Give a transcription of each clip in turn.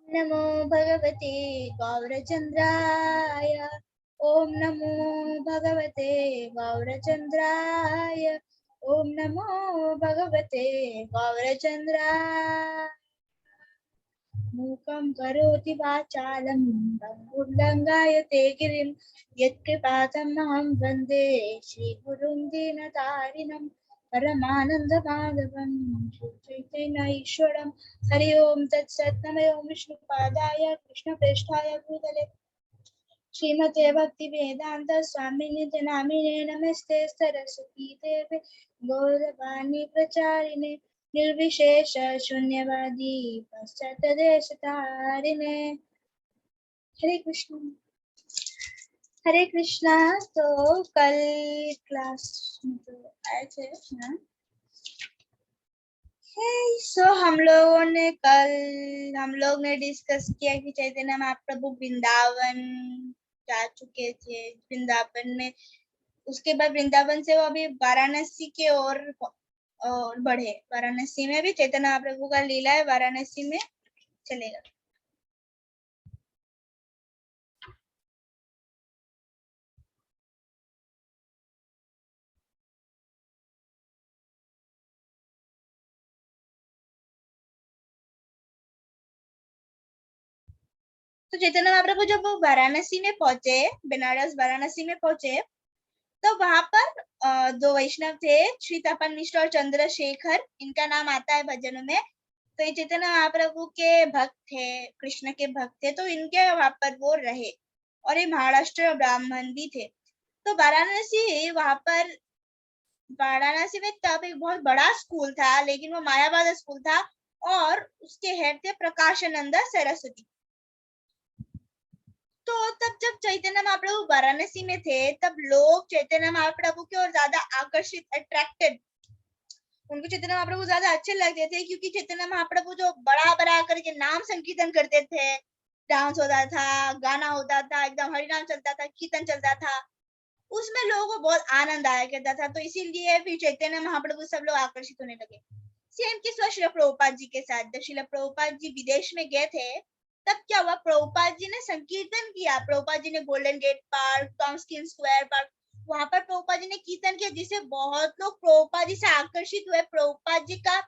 नमो भगवते गौरचन्द्राय। ओम नमो भगवते गौरचन्द्राय। ओम नमो भगवते गौरचन्द्राय। मूकं करोति वाचालं लङ्घयते गिरिं यत्कृपातमहं वन्दे श्रीगुरुं दीनतारिणं परमानन्दमाधवं श्रीचैतन्यईश्वरं। हरि ओं तत्सत्। नमो विष्णुपादाय कृष्णप्रेष्ठाय भूतले श्रीमते भक्तिवेदान्त स्वामिनिति नामिने नमस्ते सरस्वती देवे गौरवाणी प्रचारिणे निर्विशेष शून्यवादी पाश्चात्यदेशतारिणे। हरे कृष्ण। हरे कृष्णा। तो कल क्लास में तो आए थे ना। सो हम लोग ने डिस्कस किया कि चैतन्य महाप्रभु वृंदावन जा चुके थे। वृंदावन में उसके बाद वृंदावन से वो अभी वाराणसी के और बढ़े। वाराणसी में भी चैतन्य महाप्रभु का लीला है, वाराणसी में चलेगा। तो चैतन्य महाप्रभु जब वो वाराणसी में पहुंचे, बनारस वाराणसी में पहुंचे, तो वहां पर दो वैष्णव थे, श्री तपन मिश्र और चंद्रशेखर। इनका नाम आता है भजनों में। तो ये चैतन्य महाप्रभु के भक्त थे, कृष्ण के भक्त थे, तो इनके वहां पर वो रहे। और ये महाराष्ट्र ब्राह्मण भी थे। तो वाराणसी में तब एक बहुत बड़ा स्कूल था, लेकिन वो मायावाद स्कूल था और उसके हेड थे प्रकाशानंद सरस्वती। तो तब जब चैतन्य महाप्रभु वाराणसी में थे, तब लोग चैतन्य महाप्रभु की ओर ज्यादा आकर्षित, अट्रैक्टेड, उनको चैतन्य महाप्रभु ज्यादा अच्छे लगते थे, क्योंकि चैतन्य महाप्रभु जो बड़ा बड़ा करके नाम संकीर्तन करते थे, डांस होता था, गाना होता था, एकदम हरिनाम चलता था, कीर्तन चलता था, उसमें लोगों को बहुत आनंद आया करता था। तो इसीलिए फिर चैतन्य महाप्रभु सब लोग आकर्षित होने लगे। सेम किस हुआ श्रील प्रभुपाद जी के साथ। जब श्रील प्रभुपाद जी विदेश में गए थे, तब क्या हुआ, प्रभुपाद जी ने संकीर्तन किया। प्रभुपाद जी ने golden gate park, Tompkins square park, वहां पर प्रभुपाद जी ने कीर्तन किया, जिससे बहुत लोग प्रभुपाद जी से आकर्षित हुए। प्रभुपाद जी का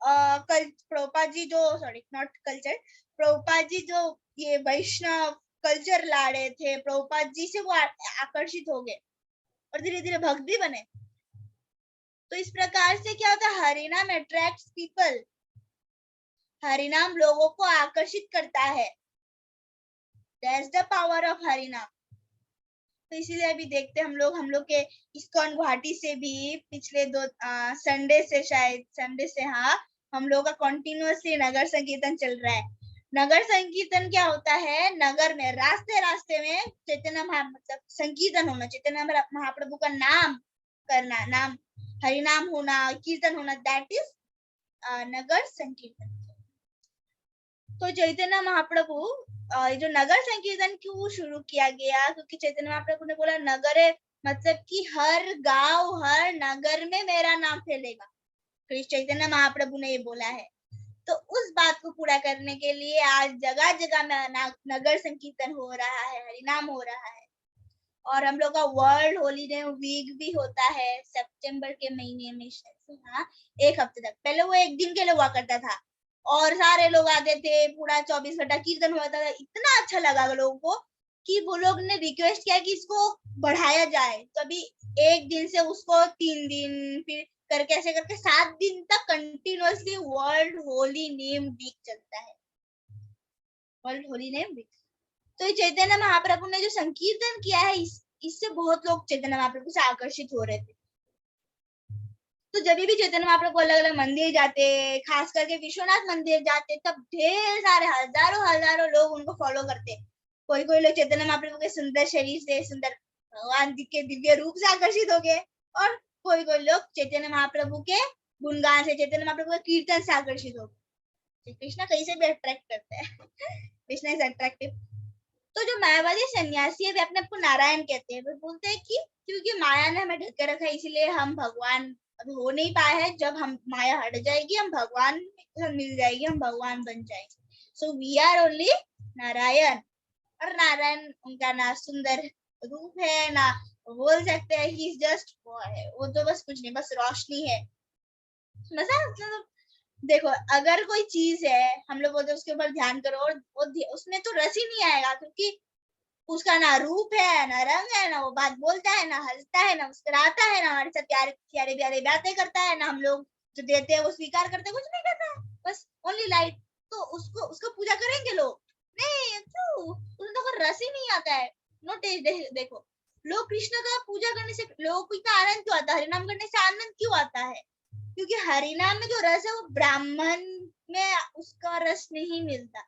प्रभुपाद जी जो नॉट कल्चर, प्रभुपाद जी जो ये वैष्णव कल्चर ला रहे थे, प्रभुपाद जी से वो आकर्षित हो गए और धीरे धीरे भक्त भी बने। तो इस प्रकार से क्या होता है, हरिनाम अट्रैक्ट्स पीपल। हरिनाम लोगों को आकर्षित करता है। दैट्स द पावर ऑफ हरिनाम। तो इसीलिए अभी देखते हम लोग के इस्कॉन गुवाहाटी से भी पिछले संडे से हाँ, हम लोग का कंटिन्यूअसली नगर संकीर्तन चल रहा है। नगर संकीर्तन क्या होता है, नगर में रास्ते रास्ते में चैतन्य मतलब संकीर्तन होना, चैतन्य महाप्रभु का नाम करना, नाम हरिनाम होना, कीर्तन होना, दैट इज नगर संकीर्तन। तो चैतन्य महाप्रभु जो नगर संकीर्तन क्यों शुरू किया गया, क्योंकि चैतन्य महाप्रभु ने बोला नगर है, मतलब कि हर गांव हर नगर में मेरा नाम फैलेगा। कृष्ण चैतन्य महाप्रभु ने ये बोला है। तो उस बात को पूरा करने के लिए आज जगह जगह में नगर संकीर्तन हो रहा है, हरिनाम हो रहा है। और हम लोग का वर्ल्ड हॉलीडे वीक भी होता है सितंबर के महीने में, हाँ, एक हफ्ते तक। पहले वो एक दिन के लिए हुआ करता था और सारे लोग आते थे, पूरा 24 घंटा कीर्तन होता था। इतना अच्छा लगा लोगों को कि वो लोग ने रिक्वेस्ट किया कि इसको बढ़ाया जाए। तो अभी एक दिन से उसको 3 दिन, फिर करके ऐसे करके 7 दिन तक continuously world holy name week चलता है, वर्ल्ड होली नेम वीक। तो चैतन्य महाप्रभु ने जो संकीर्तन किया है, इससे बहुत लोग चैतन्य महाप्रभु से आकर्षित हो रहे थे। तो जब भी चैतन्य महाप्रभु अलग अलग मंदिर जाते, खास करके विश्वनाथ मंदिर जाते, तब ढेर सारे हजारों लोग उनको फॉलो करते। कोई कोई लोग चैतन्य महाप्रभु के सुंदर शरीर से, सुंदर भगवान के दिव्य रूप से आकर्षित हो गए, और कोई कोई लोग चैतन्य महाप्रभु के गुणगान से, चैतन्य महाप्रभु के कीर्तन से आकर्षित हो गए। कृष्ण कहीं से भी अट्रैक्ट करते हैं। Krishna is attractive. तो जो मायावादी सन्यासी है, वे अपने आपको नारायण कहते हैं। वे बोलते हैं कि क्योंकि माया ने हमें ढक के रखा है, इसलिए हम भगवान अभी हो नहीं पाए हैं। जब हम माया हट जाएगी, हम भगवान मिल जाएगी, हम भगवान बन जाएंगे। So we are only Narayan, और नारायण उनका ना सुंदर रूप है, ना बोल सकते हैं ही इज जस्ट वो तो बस कुछ नहीं, बस रोशनी है। मतलब देखो, अगर कोई चीज है हम लोग बोलते हैं उसके ऊपर ध्यान करो, और उसमें तो रस ही नहीं आएगा, क्योंकि उसका ना रूप है, ना रंग है, ना वो बात बोलता है, ना हंसता है, ना मुस्कुराता है, ना हमारे साथ प्यारे प्यारे प्यारे बातें करता है, ना हम लोग जो देते हैं वो स्वीकार करते हैं, कुछ नहीं करता है, बस ओनली लाइट। तो उसको पूजा करेंगे लोग? नहीं, क्यों? उसमें तो कोई रस ही नहीं आता है। No test. देखो, लोग कृष्ण का पूजा करने से लोगों को इतना आनंद क्यों आता है, हरिनाम करने से आनंद क्यों आता है? क्योंकि हरिनाम में जो रस है वो ब्राह्मण में उसका रस नहीं मिलता।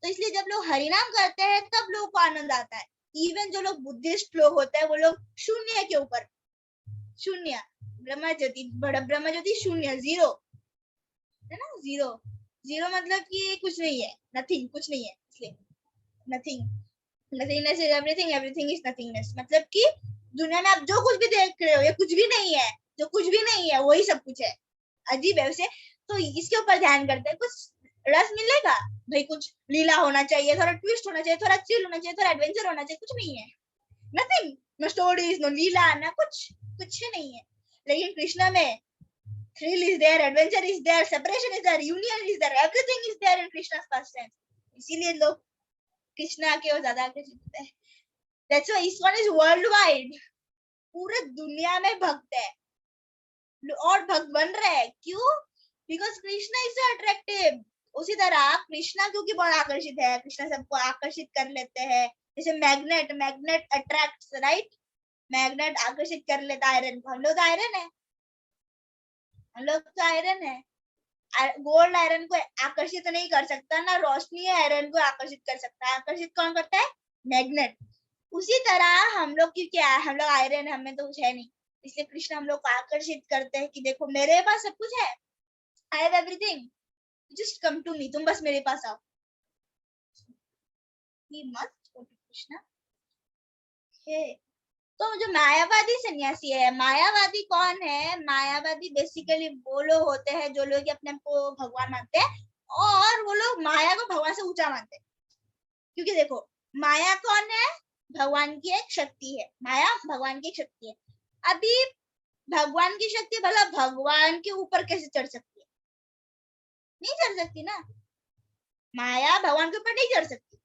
तो इसलिए जब लोग हरिनाम करते हैं तब लोगों को आनंद आता है। इवन जो लोग बुद्धिस्ट लोग होते हैं वो लोग शून्य के ऊपर, शून्य ब्रह्म ज्योति, ब्रह्म ज्योति शून्य, जीरो है ना, जीरो। जीरो मतलब कि कुछ नहीं है, नथिंग, कुछ नहीं है, इसलिए nothing. Nothingness is everything, everything is nothingness. मतलब कि दुनिया में आप जो कुछ भी देख रहे हो ये कुछ भी नहीं है, जो कुछ भी नहीं है वही सब कुछ है। अजीब है वैसे। तो इसके ऊपर ध्यान करते हैं, कुछ रस मिलेगा भाई, कुछ लीला होना चाहिए, थोड़ा ट्विस्ट होना चाहिए, थोड़ा चिल होना चाहिए, थोड़ा एडवेंचर होना चाहिए, कुछ नहीं है, nothing, no stories, no lila, ना कुछ नहीं है। लेकिन कृष्णा में thrill is there, adventure is there, separation is there, union is there, everything is there in Krishna's pastimes. इसीलिए लोग कृष्णा के और ज्यादा आकर्षित होते हैं। That's why ISKCON is world wide, पूरे दुनिया में भक्त है और भक्त बन रहे हैं। क्यों? Because Krishna is so attractive. उसी तरह कृष्णा क्योंकि बहुत आकर्षित है, कृष्णा सबको आकर्षित कर लेते हैं, जैसे magnet, magnet attracts, right? Magnet आकर्षित कर लेता है आयरन को। हम लोग तो आयरन है, हम लोग तो आयरन है। गोल्ड आयरन को आकर्षित नहीं कर सकता, ना रोशनी आयरन को आकर्षित कर सकता है। आकर्षित कौन करता है? मैग्नेट। उसी तरह हम लोग की क्या है, हम लोग आयरन है, हमें तो कुछ है नहीं, इसलिए कृष्ण हम लोग को आकर्षित करते हैं कि देखो मेरे पास सब कुछ है, I have everything, just come to me, तुम बस मेरे पास आओ। He must go to Krishna. तो जो मायावादी सन्यासी है, मायावादी कौन है? मायावादी बेसिकली वो लोग होते हैं जो लोग अपने को भगवान मानते हैं, और वो लोग माया को भगवान से ऊंचा मानते हैं। क्योंकि देखो, माया कौन है? भगवान की एक शक्ति है, माया भगवान की एक शक्ति है। अभी भगवान की शक्ति भला भगवान के ऊपर कैसे चढ़ सकती है? नहीं चढ़ सकती ना, माया भगवान के ऊपर नहीं चढ़ सकती।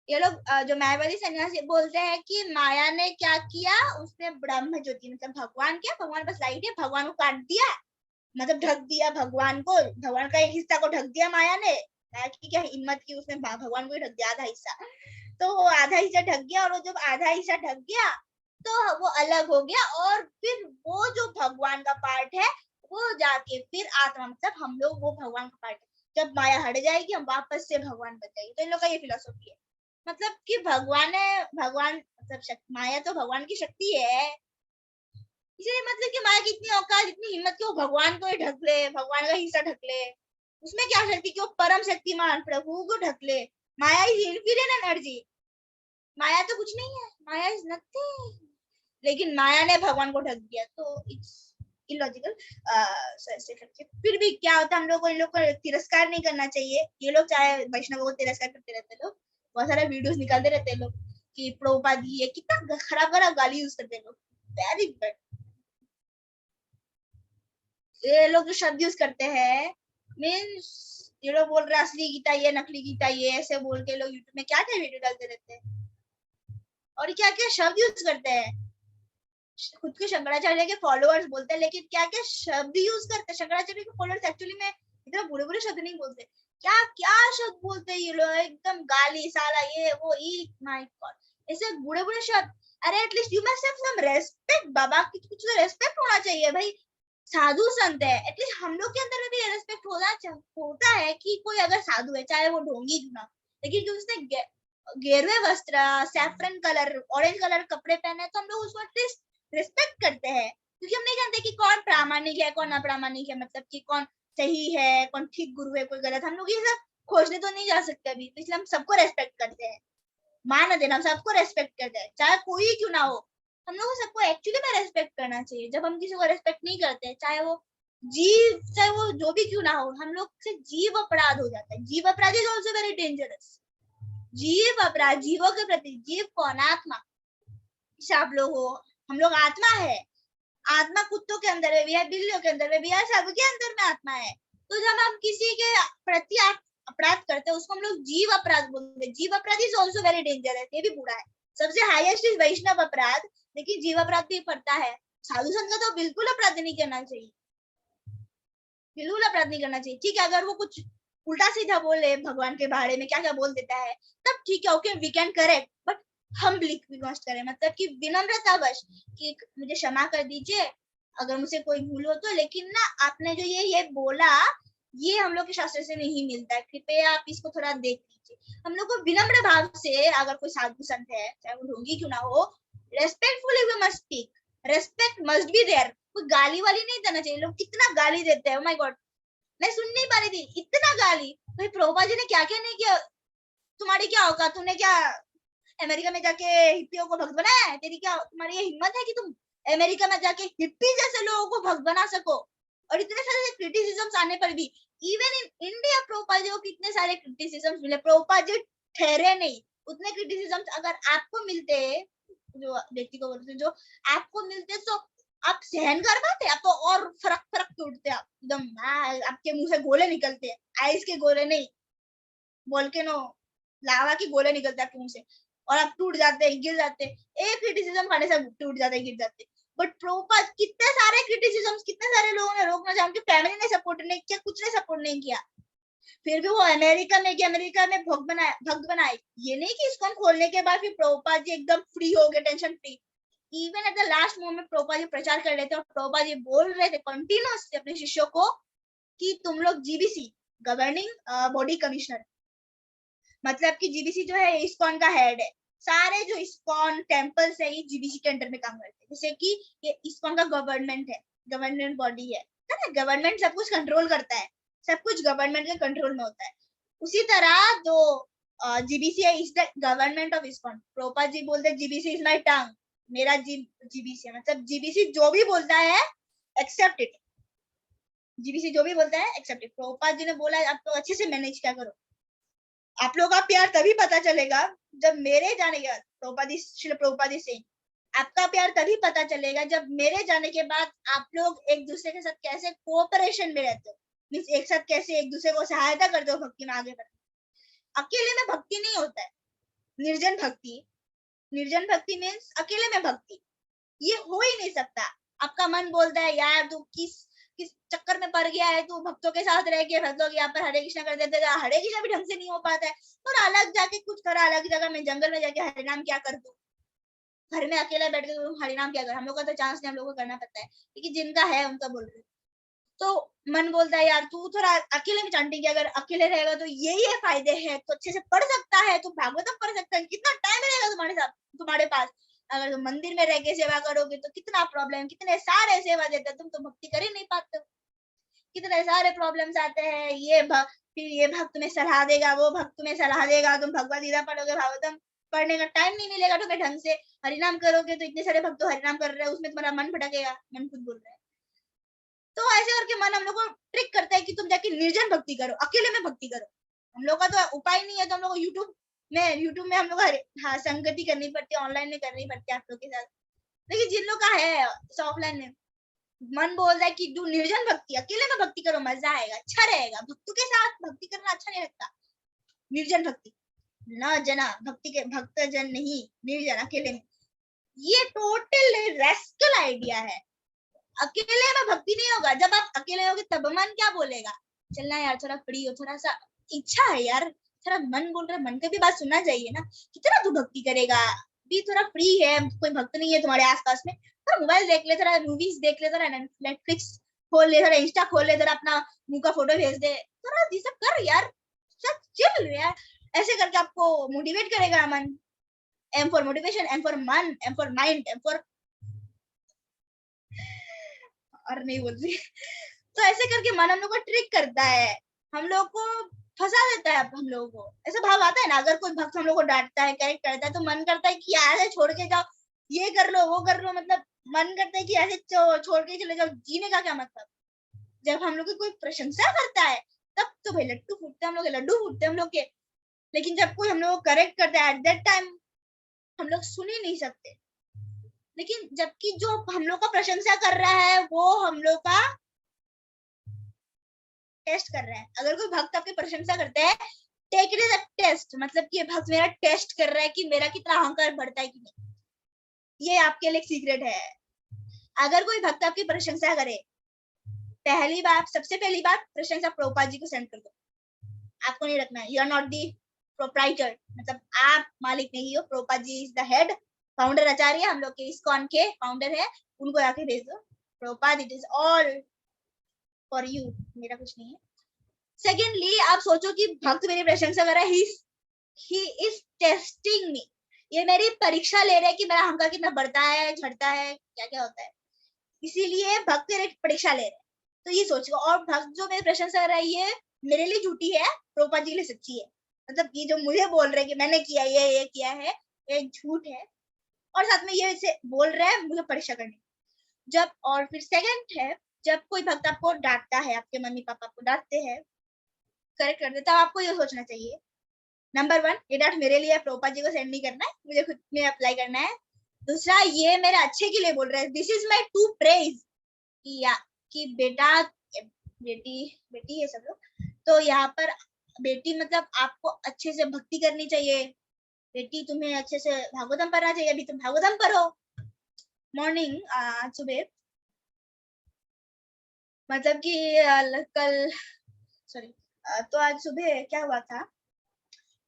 ये लोग जो मायावादी सन्यासी बोलते हैं कि माया ने क्या किया, उसने ब्रह्म ज्योति, मतलब भगवान, क्या भगवान बस लाइट है, भगवान को काट दिया, मतलब ढक दिया भगवान को, भगवान का एक हिस्सा को ढक दिया माया ने। कि क्या हिम्मत की, उसने भगवान को ही ढक दिया आधा हिस्सा। तो वो आधा हिस्सा ढक गया, और जब आधा हिस्सा ढक गया तो वो अलग हो गया, और फिर वो जो भगवान का पार्ट है वो जाके फिर आत्मा, मतलब हम लोग वो भगवान का पार्ट है। जब माया हट जाएगी हम वापस से भगवान बन जाएंगे। तो इन लोग का ये फिलोसॉफी है, मतलब कि भगवान है, भगवान मतलब माया तो भगवान की शक्ति है, इसलिए मतलब कि माया की इतनी औकात, इतनी हिम्मत कि वो भगवान को ही ढक ले, भगवान का हिस्सा ढक ले। उसमें क्या शक्ति कि वो परम शक्तिमान प्रभु को ढक ले। माया इज इन्फीरियर एनर्जी, माया तो कुछ नहीं है, माया इज नथिंग। लेकिन माया ने भगवान को ढक दिया, तो इट्स इलॉजिकल। फिर भी क्या होता है, हम लोग को इन लोग को तिरस्कार नहीं करना चाहिए। ये लोग चाहे वैष्णव को तिरस्कार करते रहते लोग, बहुत सारे वीडियोस निकालते रहते हैं लोग कि प्रभुपाद जी ये कितना खराब खराब गाली यूज करते हैं लोग, वेरी बैड। ये लोग जो शब्द यूज करते हैं, मीन्स ये लोग बोल रहे असली गीता ये, नकली गीता ये, ऐसे बोल के लोग यूट्यूब में क्या क्या वीडियो डालते रहते हैं, और क्या क्या शब्द यूज करते हैं। खुद के शंकराचार्य के फॉलोअर्स बोलते हैं, लेकिन क्या क्या शब्द यूज करते हैं। शंकराचार्य के फॉलोअर्स एक्चुअली में इतना बुरे बुरे शब्द नहीं बोलते, क्या क्या शब्द बोलते हैं ये लोग, एकदम गाली साला ये वो, ई माय गॉड, ऐसे बुरे बुरे शब्द। अरे at least you must have some respect बाबा, कुछ तो रेस्पेक्ट होना चाहिए भाई। साधु संत है, एटलीस्ट हम लोग के अंदर भी रेस्पेक्ट होता है कि कोई अगर साधु है, चाहे वो ढोंगी क्यों ना, लेकिन जो उसने गेरुए वस्त्र, सैफरन कलर, ऑरेंज कलर कपड़े पहने, तो हम लोग उसको एटलीस्ट रिस्पेक्ट करते हैं, क्योंकि हम नहीं जानते कि कौन प्रामाणिक है, कौन अप्रामाणिक है, मतलब कि कौन सही है, कौन ठीक गुरु है, कोई गलत। हम लोग ये सब खोजने तो नहीं जा सकते अभी, तो इसलिए हम सबको रेस्पेक्ट करते हैं, मान देना, हम सबको रेस्पेक्ट करते हैं, चाहे कोई क्यों ना हो। हम लोग को सबको एक्चुअली में रेस्पेक्ट करना चाहिए। जब हम किसी को रेस्पेक्ट नहीं करते, चाहे वो जीव चाहे वो जो भी क्यों ना हो, हम लोग से जीव अपराध हो जाता है। जीव अपराध इज ऑल्सो वेरी डेंजरस। जीव अपराध, जीवों के प्रति, जीव कौन? आत्मा। आप लोग हो, हम लोग आत्मा है। आत्मा कुत्तों के अंदर भी है, बिल्लियों के अंदर भी है, सबके अंदर में आत्मा है। तो जब हम किसी के प्रति अपराध करते हैं उसको हम लोग जीव अपराध बोलते हैं। जीव अपराध इज ऑल्सो वेरी डेंजरस, ये भी बुरा है। सबसे हाईएस्ट इज वैष्णव अपराध, लेकिन जीव अपराध भी पड़ता है। साधु संत का तो बिल्कुल अपराध नहीं करना चाहिए, बिल्कुल अपराध नहीं करना चाहिए। ठीक है, अगर वो कुछ उल्टा सीधा बोले भगवान के बारे में, क्या क्या बोल देता है, तब ठीक है, okay we can correct, but हम मस्ट करें, मतलब कि विनम्रतावश कि मुझे क्षमा कर दीजिए अगर मुझसे कोई भूल हो तो, लेकिन ना आपने जो ये बोला ये हम लोग के शास्त्र से नहीं मिलता है, कृपया आप इसको थोड़ा देख लीजिए। हम लोग को विनम्र भाव से, अगर कोई साधु संत है चाहे वो ढोंगी क्यों ना हो, respectfully we must speak, respect must be there. कोई गाली वाली नहीं देना चाहिए। लोग कितना गाली देते हैं, माय गॉड, मैं सुन नहीं पा रही थी, इतना गाली। भाई प्रभुपाद जी ने क्या क्या नहीं किया, तुम्हारी क्या औकात, तुमने क्या अमेरिका में जाके हिप्पियों को भक्त बनाया है? तेरी क्या, तुम्हारी ये हिम्मत है कि तुम अमेरिका में जाके हिप्पी जैसे लोगों को भक्त बना सको? और इतने सारे क्रिटिसिज्म्स आने पर भी, even in India Prabhupada ji को कितने सारे क्रिटिसिज्म्स मिले, प्रभुपाद जी ठहरे नहीं। उतने क्रिटिसिज्म्स अगर आपको मिलते, जो व्यक्ति को बोलते, जो आपको मिलते, तो आप सहन कर पाते? आप तो और फरक फरक टूटते, आप एकदम आपके मुंह से गोले निकलते, आइस के गोले नहीं, वोल्केनो लावा की गोले निकलते आपके मुंह से, और आप टूट जाते, गिर जाते, एक क्रिटिसिज्म खाने से टूट जाते, गिर जाते। बट प्रभुपाद कितने सारे क्रिटिसिज्म्स, कितने सारे लोगों ने रोकना चाहा, उनकी फैमिली ने सपोर्ट नहीं किया, कुछ ने सपोर्ट नहीं किया, फिर भी वो अमेरिका में गए, अमेरिका में भक्त बनाए। ये नहीं कि इसको खोलने के बाद फिर प्रभुपाद जी एकदम फ्री हो गए, tension free. Even at the last moment Prabhupada ji प्रचार कर रहे थे और प्रभुपाद जी बोल रहे थे कंटिन्यूअसली अपने शिष्यों को कि तुम लोग जीबीसी, गवर्निंग बॉडी कमिश्नर, मतलब कि जीबीसी जो है इस्कॉन का हेड है। सारे जो इस्कॉन टेम्पल्स है ये जीबीसी के अंडर में काम करते हैं। जैसे कि ये इस्कॉन का गवर्नमेंट है, गवर्नमेंट बॉडी है ना, गवर्नमेंट सब कुछ कंट्रोल करता है, सब कुछ गवर्नमेंट के कंट्रोल में होता है। उसी तरह जो जीबीसी है is the government of ISKCON. Prabhupada ji बोलते हैं जीबीसी इज माय टंग, मेरा जीबीसी है, मतलब जीबीसी जो भी बोलता है एक्सेप्ट इट, जीबीसी जो भी बोलता है एक्सेप्ट इट। प्रभुपाद जी ने बोला आप तो अच्छे से मैनेज क्या करो। आप लोगों का प्यार तभी पता चलेगा जब मेरे जाने के बाद, प्रभुपाद जी से आपका प्यार तभी पता चलेगा जब मेरे जाने के बाद आप लोग एक दूसरे के साथ कैसे कोऑपरेशन में रहते हो, मींस एक साथ कैसे एक दूसरे को सहायता करते हो भक्ति में आगे बढ़ते। अकेले में भक्ति नहीं होता है, निर्जन भक्ति, निर्जन भक्ति मीन्स अकेले में भक्ति, ये हो ही नहीं सकता। आपका मन बोलता है यार तू किस किस चक्कर में पड़ गया है, तू भक्तों के साथ रह के भक्त लोग यहाँ पर हरे कृष्णा कर देते, हरे कृष्णा भी ढंग से नहीं हो पाता है, और अलग जाके कुछ करा, अलग जगह में जंगल में जाके हरे नाम क्या कर दू, घर में अकेला बैठ के हरे नाम क्या कर। हम लोग का तो चांस नहीं, हम लोग को करना पड़ता है, क्योंकि जिनका है उनका बोल रहे। तो मन बोलता है यार तू थोड़ा अकेले में चांटिंग किया, अगर अकेले रहेगा तो यही है फायदे हैं, तो अच्छे से पढ़ सकता है, तू भागवतम पढ़ सकता है, कितना टाइम रहेगा तुम्हारे साथ, तुम्हारे पास। अगर तुम मंदिर में रह के सेवा करोगे तो कितना प्रॉब्लम, कितने सारे सेवा देते, तुम तो भक्ति कर ही नहीं पाते, कितने सारे प्रॉब्लम्स आते हैं। फिर ये भक्त तुम्हें सलाह देगा, वो भक्त तुम्हें सलाह देगा, तुम भगवत गीता पढ़ोगे, भागवतम पढ़ने का टाइम नहीं मिलेगा तुम्हें ढंग से, हरिनाम करोगे तो इतने सारे भक्त हरिनाम कर रहे हैं, उसमें तुम्हारा मन भटकेगा, मन खुद बोल रहा है। तो ऐसे करके मन हम लोग को ट्रिक करता है कि तुम जाके निर्जन भक्ति करो, अकेले में भक्ति करो। हम लोग का तो उपाय नहीं है, तो हम लोग को यूट्यूब में हम लोग हाँ संगति करनी पड़ती है, ऑनलाइन में करनी पड़ती है आप लोग के साथ। लेकिन जिन लोग का है ऑफलाइन में, मन बोल रहा है कि तू निर्जन भक्ति, अकेले में भक्ति करो, मजा आएगा, अच्छा रहेगा, भक्तों के साथ भक्ति करना अच्छा नहीं लगता। निर्जन भक्ति, न जना भक्ति के, भक्त जन नहीं, निर्जन अकेले में, ये टोटल रेस्कल आइडिया है। अकेले में भक्ति नहीं होगा, जब आप अकेले होगे तब मन क्या बोलेगा, चलना यार थोड़ा फ्री हो, थोड़ा सा इच्छा है यार, थोड़ा मन बोल रहा है, मन की भी बात सुनना चाहिए ना, कितना तू भक्ति करेगा, भी थोड़ा फ्री है, कोई भक्त नहीं है तुम्हारे आसपास में, थोड़ा मोबाइल देख ले, थोड़ा मूवीज देख ले, थोड़ा नेटफ्लिक्स खोल ले, थोड़ा इंस्टा खोल ले, थोड़ा अपना मुंह का फोटो भेज दे, थोड़ा ये सब कर यार, सब चिल यार। ऐसे करके आपको मोटिवेट करेगा मन। M for motivation, M for मन, M for mind, M for, और नहीं बोल रही। तो ऐसे करके मन हम लोग को ट्रिक करता है, हम लोग को फंसा देता है। हम लोगों को ऐसा भाव आता है ना, अगर कोई भक्त हम लोग को डांटता है, करेक्ट करता है, तो मन करता है कि यार छोड़ के जाओ, ये कर लो वो कर लो, मतलब मन करता है कि ऐसे छोड़ के चले जाओ, जीने का क्या मतलब। जब हम लोग की कोई प्रशंसा करता है तब तो भाई लड्डू फूटते हम लोग के, लड्डू फूटते हम लोग के। लेकिन जब कोई हम लोग को करेक्ट करता है एट दैट टाइम हम लोग सुन ही नहीं सकते। लेकिन जबकि जो हम लोग का प्रशंसा कर रहा है वो हम लोग का टेस्ट कर रहा है। अगर कोई भक्त आपकी प्रशंसा करता है, take it as a test, मतलब कि ये भक्त मेरा टेस्ट कर रहा है कि मेरा कितना अहंकार बढ़ता है कि नहीं। ये आपके लिए एक सीक्रेट है। अगर कोई भक्त आपकी प्रशंसा करे, पहली बात, सबसे पहली बात, प्रशंसा प्रभुपाद जी को सेंड कर दो। आपको नहीं रखना है, you are not the proprietor, मतलब आप मालिक नहीं हो, Prabhupada ji is the head, founder acharya, हम लोग के इस्कॉन के फाउंडर है, उनको आके भेज दो। Prabhupada it is all for you, मेरा कुछ नहीं है। सेकेंडली, आप सोचो कि भक्त मेरी प्रशंसा कर रहा है, ही इज टेस्टिंग मी, ये मेरी परीक्षा ले रहा है कि मेरा अहंकार कितना बढ़ता है, झड़ता है, क्या क्या होता है, इसीलिए भक्त मेरी परीक्षा ले रहे हैं। तो ये सोचो, और भक्त जो मेरी प्रशंसा कर रहा है ये मेरे लिए झूठी है, प्रभुपाद जी के लिए सच्ची है। मतलब ये जो मुझे बोल रहे हैं कि मैंने किया ये किया है, ये झूठ है, और साथ में ये इसे बोल रहा है मुझे परीक्षा करनी। जब, और फिर सेकंड है, जब कोई भक्त आपको डांटता है, आपके मम्मी पापा आपको डांटते हैं, करेक्ट करते, तब आपको ये सोचना चाहिए, नंबर 1, ये डांट मेरे लिए, प्रभुपाद जी को सेंड नहीं करना है, मुझे खुद में अप्लाई करना है। दूसरा, ये मेरे अच्छे के लिए बोल रहा है, this is my to praise, कि बेटा, बेटी है सब लोग, तो यहाँ पर बेटी मतलब आपको अच्छे से भक्ति करनी चाहिए, बेटी तुम्हें अच्छे से भागवतम पढ़ना चाहिए, अभी तुम भागवतम पढ़ो। मॉर्निंग, आज सुबह, मतलब कि कल, सॉरी, तो आज सुबह क्या हुआ था,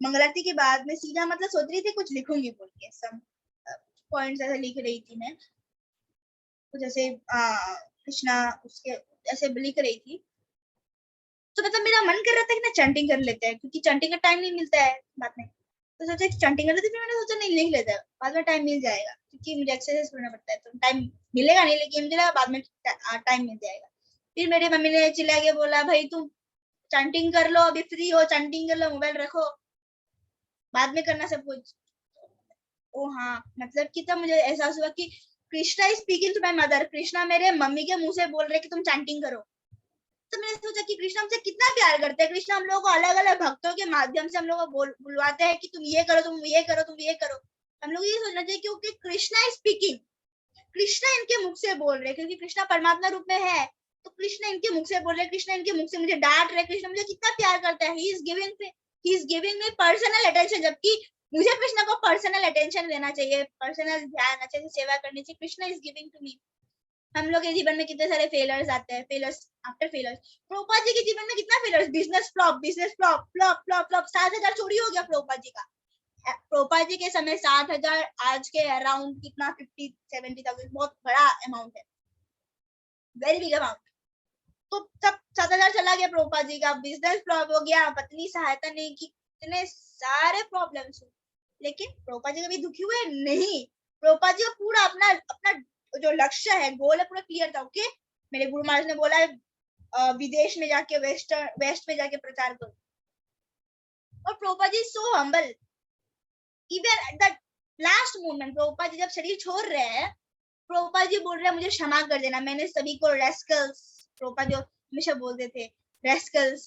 मंगल आरती के बाद मैं सीधा मतलब सोच रही थी कुछ लिखूंगी बोल के, सब पॉइंट्स ऐसे लिख रही थी मैं, कुछ ऐसे कृष्णा उसके ऐसे लिख रही थी। तो मतलब मेरा मन कर रहा था कि ना चैंटिंग कर लेते हैं, क्योंकि चैंटिंग का टाइम नहीं मिलता है बाद में, तो सोचा कि चैंटिंग कर लेते, फिर मैंने सोचा नहीं लिख लेते हैं, बाद में टाइम मिल जाएगा, क्योंकि मुझे एक्सरसाइज करना पड़ता है, तो टाइम मिलेगा नहीं, लेकिन मुझे लगा बाद में टाइम मिल जाएगा। फिर मेरी मम्मी ने चिल्ला के बोला, भाई तुम चैंटिंग कर लो, अभी फ्री हो, चैंटिंग कर लो, मोबाइल रखो, बाद में करना सब कुछ। ओ हाँ, मतलब कि तब मुझे एहसास हुआ कि Krishna is speaking to my mother, Krishna मेरे मम्मी के मुंह से बोल रहे कि तुम चैंटिंग करो। तो मैंने सोचा कि कृष्णा हमसे कितना प्यार करते हैं, कृष्णा हम लोगों को अलग अलग भक्तों के माध्यम से हम लोगों को बुलवाते हैं कि तुम ये करो, तुम ये करो, तुम ये करो। हम लोग ये सोचना चाहिए क्योंकि कृष्णा इज स्पीकिंग, कृष्णा इनके मुख से बोल रहे, क्योंकि कृष्णा परमात्मा रूप में है, तो कृष्णा इनके मुख से बोल रहे, कृष्णा इनके मुख से मुझे डांट रहे, कृष्णा मुझे कितना प्यार करता है, he is giving me personal attention, जबकि मुझे कृष्णा को पर्सनल अटेंशन देना चाहिए, पर्सनल ध्यान, अच्छे से सेवा करनी चाहिए, Krishna is giving to me. हम लोग के जीवन में कितने सारे फेलर्स आते हैं, failures after failures, Prabhupada ji के जीवन में कितना failures, business flop, flop flop flop, 7,000 चोरी हो गया प्रभुपाद जी का। प्रभुपाद जी के समय 7,000 आज के अराउंड कितना 50-70,000 बहुत बड़ा अमाउंट है, वेरी बिग अमाउंट। तो सब 7,000 चला गया प्रभुपाद जी का, बिजनेस फ्लॉप हो गया, पत्नी सहायता नहीं की, इतने सारे प्रॉब्लम्स हुए, लेकिन प्रभुपाद जी कभी दुखी हुए नहीं। प्रभुपाद जी का पूरा अपना अपना जो लक्ष्य है, गोल है, पूरा क्लियर था। ओके, मेरे गुरु महाराज ने बोला है विदेश में जाके वेस्ट में जाके प्रचार करो, और Prabhupada ji so humble, even at the last moment Prabhupada ji जब शरीर छोड़ रहे हैं, प्रभुपाद जी बोल रहे हैं मुझे क्षमा कर देना, मैंने सभी को रेस्कल्स, प्रभुपाद जी हमेशा बोलते थे रेस्कल्स,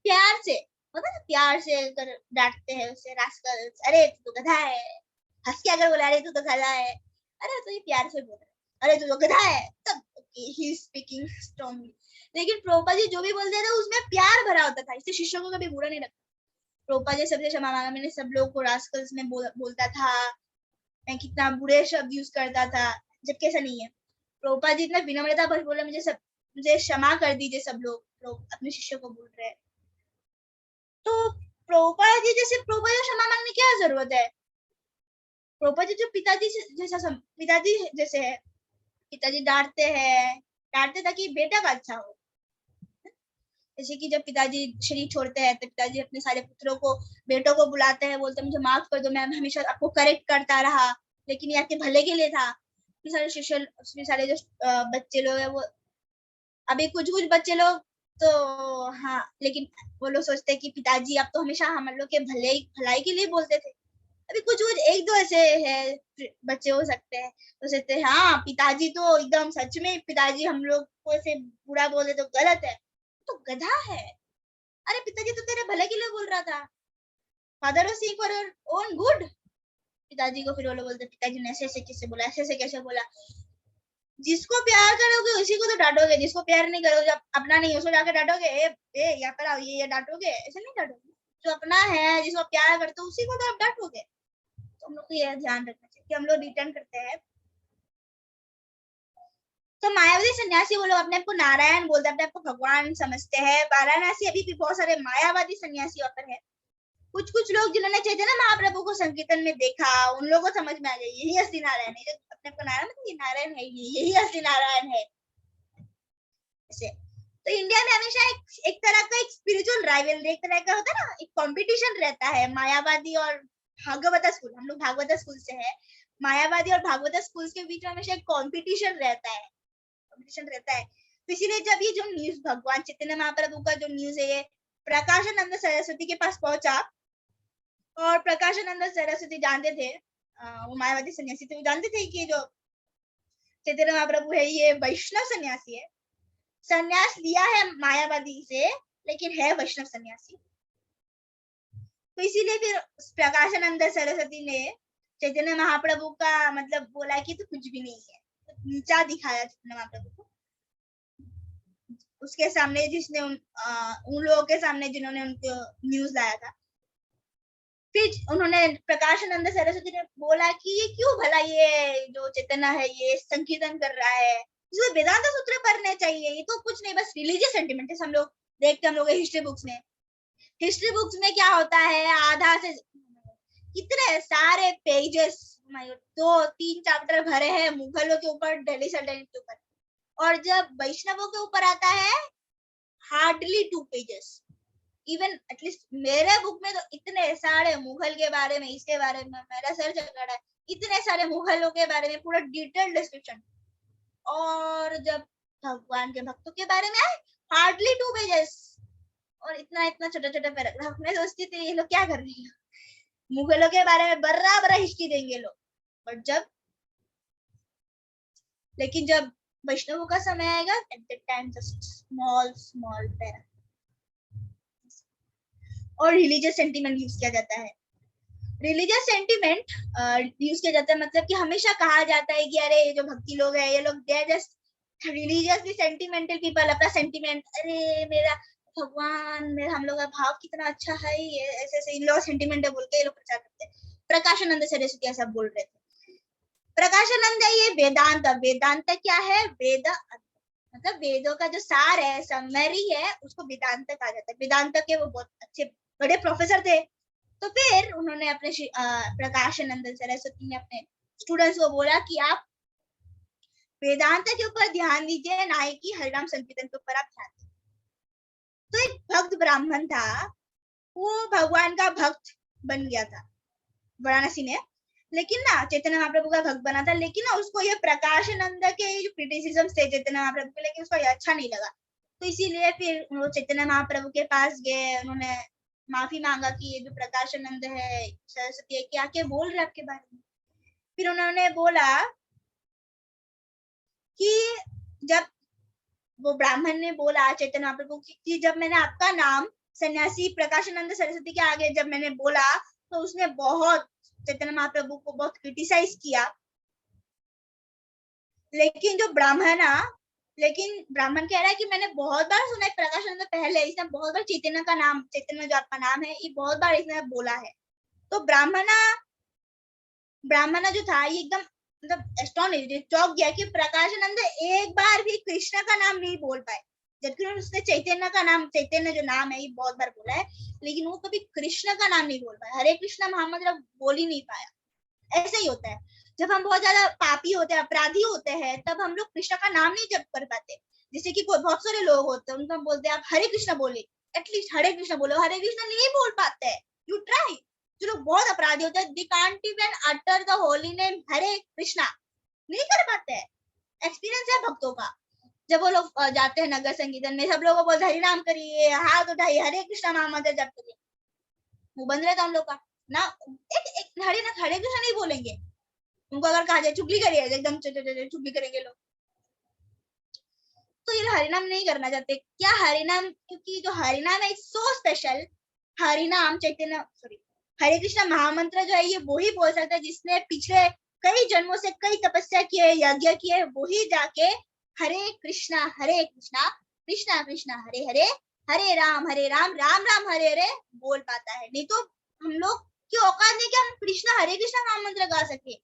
प्यार से, पता ना, प्यार से डांटते हैं उसे, रास्कल्स, अरे तू तो गधा है, हंस के अगर बोला अरे तू तो गधा है, अरे तो ये प्यार से बोल रहे, अरे तू तो गधा है, तब ही स्पीकिंग स्ट्रांगली। लेकिन प्रभुपाद जी जो भी बोलते थे उसमें प्यार भरा होता था, इससे शिष्यों को कभी बुरा नहीं लगता। प्रभुपाद जी सबसे क्षमा मांगा, मैंने सब लोगों को रास्कल्स में बोलता था, मैं कितना बुरे शब्द यूज करता था, जबकि ऐसा नहीं है। प्रभुपाद जी इतना विनम्रता बस बोले मुझे क्षमा कर दीजिए, सब लोग अपने शिष्यों को बोल रहे हैं। तो प्रभुपाद जी जैसे प्रभुपाद जी क्षमा मांगने की क्या जरूरत है, प्रभुपाद जी जो पिताजी जैसे है, पिताजी डांटते ताकि बेटा का अच्छा हो। जैसे कि जब पिताजी शरीर छोड़ते हैं तो पिताजी अपने सारे पुत्रों को, बेटों को बुलाते हैं, बोलते हैं मुझे माफ कर दो, मैं हमेशा आपको करेक्ट करता रहा, लेकिन ये आपके भले के लिए था। सारे शिष्य, सारे जो बच्चे लोग हैं, वो अभी कुछ बच्चे लोग तो हाँ, लेकिन वो लोग सोचते हैं कि पिताजी आप तो हमेशा हम लोग के भलाई के लिए बोलते थे, अभी कुछ कुछ एक दो ऐसे है बच्चे हो सकते हैं तो सोचते हैं हाँ पिताजी तो एकदम सच में पिताजी हम लोग को ऐसे बुरा बोले तो गलत है, तो गधा है। अरे पिताजी तो तेरे भले के लिए बोल रहा था, father was seeing for your own good. पिताजी को फिर वो लोग बोलते पिताजी ने ऐसे ऐसे कैसे बोला, ऐसे ऐसे कैसे बोला। जिसको प्यार करोगे उसी को तो डांटोगे, जिसको प्यार नहीं करोगे, जब अपना नहीं उसको जाके डांटोगे, ए या कराओ ये डांटोगे, ऐसे नहीं डांटोगे। जो अपना है जिसको प्यार करते हो उसी को तो आप डांटोगे। तो हम लोग को ये ध्यान रखना चाहिए कि हम लोग रिटर्न करते हैं। तो मायावादी सन्यासी वो लोग अपने आप को नारायण बोलते हैं, अपने आप को भगवान समझते हैं। वाराणसी अभी भी बहुत सारे मायावादी सन्यासी होते हैं। कुछ कुछ लोग जिन्होंने चैतन्य महाप्रभु को संकीर्तन में देखा, उन लोगों को समझ में आ गया यही असली नारायण है। अपने को नारायण मतलब ये नारायण है, यही असली नारायण है ऐसे। तो इंडिया में हमेशा एक तरह का एक स्पिरिचुअल राइवल एक तरह का होता है ना, एक कंपटीशन रहता है मायावादी और भागवत स्कूल। हम लोग भागवत स्कूल से है, मायावादी और भागवत स्कूल के बीच में हमेशा एक कंपटीशन रहता है, कंपटीशन रहता है। तो इसीलिए जब ये जो न्यूज भगवान चैतन्य महाप्रभु का जो न्यूज है ये प्रकाशानंद सरस्वती के पास पहुंचा, और प्रकाशानंद सरस्वती जानते थे, वो मायावादी सन्यासी थे, वो जानते थे कि जो चैतन्य महाप्रभु है ये वैष्णव सन्यासी है, सन्यास लिया है मायावादी से लेकिन है वैष्णव सन्यासी। तो इसीलिए फिर प्रकाशानंद सरस्वती ने चैतन्य महाप्रभु का मतलब बोला कि तो कुछ भी नहीं है, तो नीचा दिखाया चैतन्य महाप्रभु को उसके सामने, जिसने उन लोगों के सामने जिन्होंने उनको न्यूज लाया था। फिर उन्होंने प्रकाशानंद सरस्वती ने बोला कि ये क्यों भला ये जो चैतन्य है ये संकीर्तन कर रहा है, इसको वेदांत सूत्र पढ़ने चाहिए, ये तो कुछ नहीं बस रिलीजियस सेंटिमेंट है। हम लोग देखते हम लोग हिस्ट्री बुक्स में, हिस्ट्री बुक्स में क्या होता है, आधा से कितने सारे पेजेस, 2-3 चैप्टर भरे हैं मुगलों के ऊपर, दिल्ली सल्तनत के ऊपर, और जब वैष्णवों के ऊपर आता है हार्डली 2 पेजेस। इवन एटलीस्ट मेरे बुक में तो इतने सारे मुगल के बारे में, इसके बारे में मेरा सर चल रहा है, इतने सारे मुगलों के बारे में पूरा डिटेल डिस्क्रिप्शन। और जब भगवान के भक्तों के बारे में आए हार्डली 2 पेजेस, और इतना इतना छोटा छोटा पैराग्राफ। मैं सोचती थी ये लोग क्या कर रहे हैं, मुगलों के बारे में बराबर हिस्ट्री देंगे लोग, बट लेकिन जब वैष्णवों का समय आएगा at that time just small small paragraph और रिलीजियस सेंटिमेंट यूज किया जाता है। रिलीजियस सेंटिमेंट यूज किया जाता है मतलब कि हमेशा कहा जाता है कि अरे ये जो भक्ति लोग हैं ये लोग they are just religiously sentimental people, अपना सेंटिमेंट, अरे मेरा भगवान मेरा हम लोग का भाव कितना अच्छा है, ये ऐसे ऐसे इन लोग सेंटिमेंट है बोल के ये लोग प्रचार करते हैं। प्रकाशानंद सरस्वती ऐसा बोल रहे थे। प्रकाशानंद ये वेदांत, वेदांत क्या है, वेद मतलब वेदों का जो सार है, समरी है, उसको वेदांत कहा जाता है। वेदांत के वो बहुत अच्छे बड़े प्रोफेसर थे। तो फिर उन्होंने अपने प्रकाशानंद सरस्वती ने अपने स्टूडेंट्स को बोला कि आप वेदांत के ऊपर ध्यान दीजिए, ना ही कि हरिनाम संकीर्तन के ऊपर आप ध्यान दीजिए। तो एक भक्त ब्राह्मण था, वो भगवान का भक्त बन गया था वाराणसी में, लेकिन ना चैतन्य महाप्रभु का भक्त बना था, लेकिन ना उसको ये प्रकाशानंद के जो क्रिटिसिज्म थे चैतन्य महाप्रभु के, लेकिन उसको ये अच्छा नहीं लगा। तो इसीलिए फिर वो चैतन्य महाप्रभु के पास गए, उन्होंने माफी मांगा कि ये जो प्रकाशानंद है सरस्वती है क्या क्या बोल रहे आपके बारे में। फिर उन्होंने बोला कि जब वो ब्राह्मण ने बोला चैतन्य महाप्रभु कि जब मैंने आपका नाम सन्यासी प्रकाशानंद सरस्वती के आगे जब मैंने बोला तो उसने बहुत चैतन्य महाप्रभु को बहुत क्रिटिसाइज किया। लेकिन जो ब्राह्मण कह रहा है कि मैंने बहुत बार सुना है प्रकाशानंद पहले, इसने बहुत बार चैतन्य का नाम, चैतन्य जो आपका नाम है ये बहुत बार इसने बोला है। तो ब्राह्मणा जो था ये एकदम मतलब एस्टोनिश्ड, चौंक गया कि प्रकाशानंद एक बार भी कृष्ण का नाम नहीं बोल पाए, जबकि उसने चैतन्य का नाम, चैतन्य जो नाम है ये बहुत बार बोला है, लेकिन वो कभी कृष्ण का नाम नहीं बोल पाया, हरे कृष्ण मोहम्मद बोल ही नहीं पाया। ऐसे ही होता है जब हम बहुत ज्यादा पापी होते हैं, अपराधी होते हैं, तब हम लोग कृष्ण का नाम नहीं जप कर पाते। जैसे कि बहुत सारे लोग होते हैं उनको हम बोलते हैं आप हरे कृष्ण बोले, एटलीस्ट हरे कृष्ण बोलो, हरे कृष्ण नहीं बोल पाते हैं। यू ट्राई, जो लोग बहुत अपराधी होते हैं, they can't even utter the holy name Hare Krishna, नहीं कर पाते हैं। एक्सपीरियंस है भक्तों का, जब वो लोग जाते हैं नगर संकीर्तन में, सब लोगों को बोलते हरि नाम करिए, हाथ उठाइए, हरे कृष्णा महामंत्र जप करिए, वो बंद रहता हम लोग का। ना, एक हरे कृष्णा नहीं बोलेंगे। उनको अगर कहा जाए चुगली करिए, एकदम चुगली करेंगे लोग। तो ये हरिनाम नहीं करना चाहते क्या? हरिनाम, क्योंकि जो हरिनाम है इट्स सो स्पेशल। हरिनाम चैतन्य, सॉरी, हरे कृष्णा महामंत्र जो है ये वो ही बोल सकता है जिसने पिछले कई जन्मों से कई तपस्या किए, यज्ञ किए, वही जाके हरे कृष्णा कृष्णा कृष्णा हरे हरे, हरे राम राम राम हरे हरे बोल पाता है। नहीं तो हम लोग की औकात नहीं कि हम कृष्णा हरे कृष्णा महामंत्र गा सके।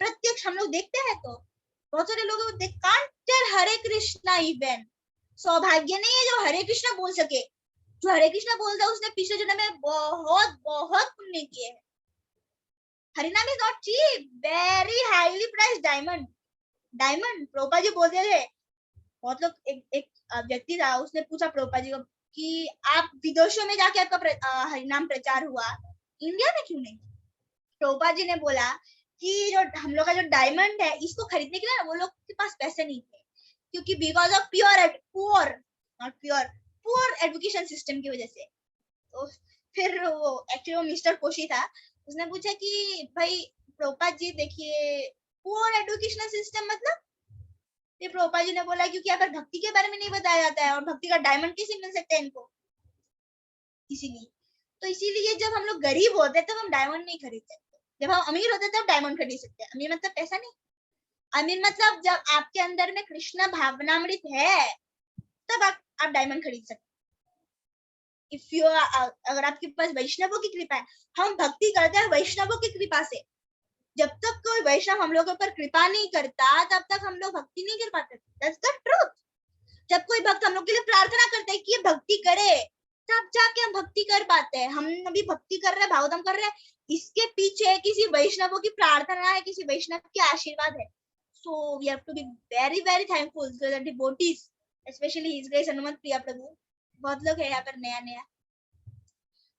प्रत्यक्ष हम लोग देखते हैं तो बहुत सारे लोग they can't tell Hare Krishna even. सौभाग्य नहीं है जो हरे कृष्णा बोल सके। जो हरे कृष्णा बोलता है उसने पिछले जन्म में बहुत बहुत पुण्य किए हैं। Harinam is not cheap, very highly priced diamond. Prabhupada ji बोलते थे, बहुत लोग, एक व्यक्ति था, उसने पूछा प्रभुपाद जी को कि आप विदेशों में जाके आपका हरिनाम प्रचार हुआ, इंडिया में क्यों नहीं? प्रभुपाद जी ने बोला कि जो हम लोग का जो डायमंड है इसको खरीदने के लिए वो लोग के पास पैसे नहीं थे, क्योंकि because of poor education system की वजह से। तो फिर वो एक्चुअली वो मिस्टर कोशी था, उसने पूछा कि भाई प्रभुपाद जी देखिए, पुअर एजुकेशन सिस्टम मतलब? ये प्रभुपाद जी ने बोला क्योंकि यहाँ पर भक्ति के बारे में नहीं बताया जाता है और भक्ति का डायमंड कैसे मिल सकता है इनको, इसीलिए जब हम लोग गरीब होते तब हम डायमंड नहीं खरीद सकते, जब हम अमीर होते तब डायमंड खरीद सकते हैं। अमीर मतलब पैसा नहीं, अमीर मतलब जब आपके अंदर में कृष्ण भावनामृत है तब आप डायमंड खरीद सकते। इफ यू अगर आपके पास वैष्णवों की कृपा है, हम भक्ति करते हैं वैष्णवों की कृपा से। जब तक कोई वैष्णव हम लोगों पर कृपा नहीं करता तब तक हम लोग भक्ति नहीं कर पाते। That's the truth. जब कोई भक्त हम लोग के लिए प्रार्थना करता है कि ये भक्ति करे, तब जाके हम भक्ति कर पाते हैं। हम अभी भक्ति कर रहे हैं, भावदम कर रहे हैं, इसके पीछे किसी वैष्णव की प्रार्थना है, किसी वैष्णव के आशीर्वाद है। So we have to be very very thankful to the devotees, especially His Grace Hanumat प्रिया प्रभु। बहुत लोग है यहाँ पर नया नया,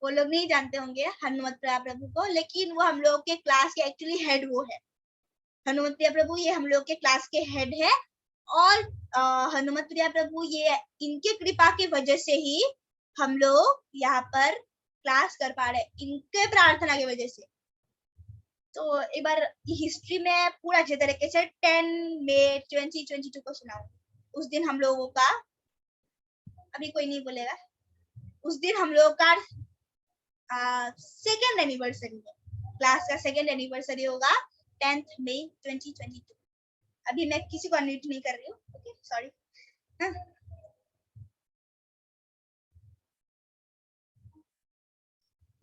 वो लोग नहीं जानते होंगे हनुमत प्रिया प्रभु को, लेकिन वो हम लोग के क्लास के एक्चुअली हेड वो है। हनुमत प्रिया प्रभु ये हम लोग के क्लास के हेड है, और हनुमत प्रिया प्रभु ये इनके कृपा की वजह से ही हम लोग यहाँ पर क्लास कर पा रहे, इनके प्रार्थना की वजह से। तो एक बार हिस्ट्री में पूरा अच्छे तरीके से 10 मई 2022 को सुनाऊं। उस दिन हम लोगों का, अभी कोई नहीं बोलेगा, उस दिन हम लोगों का सेकेंड एनिवर्सरी है, क्लास का सेकेंड एनिवर्सरी होगा 10 मई 2022। अभी मैं किसी को अनम्यूट नहीं कर रही हूँ, ओके सॉरी।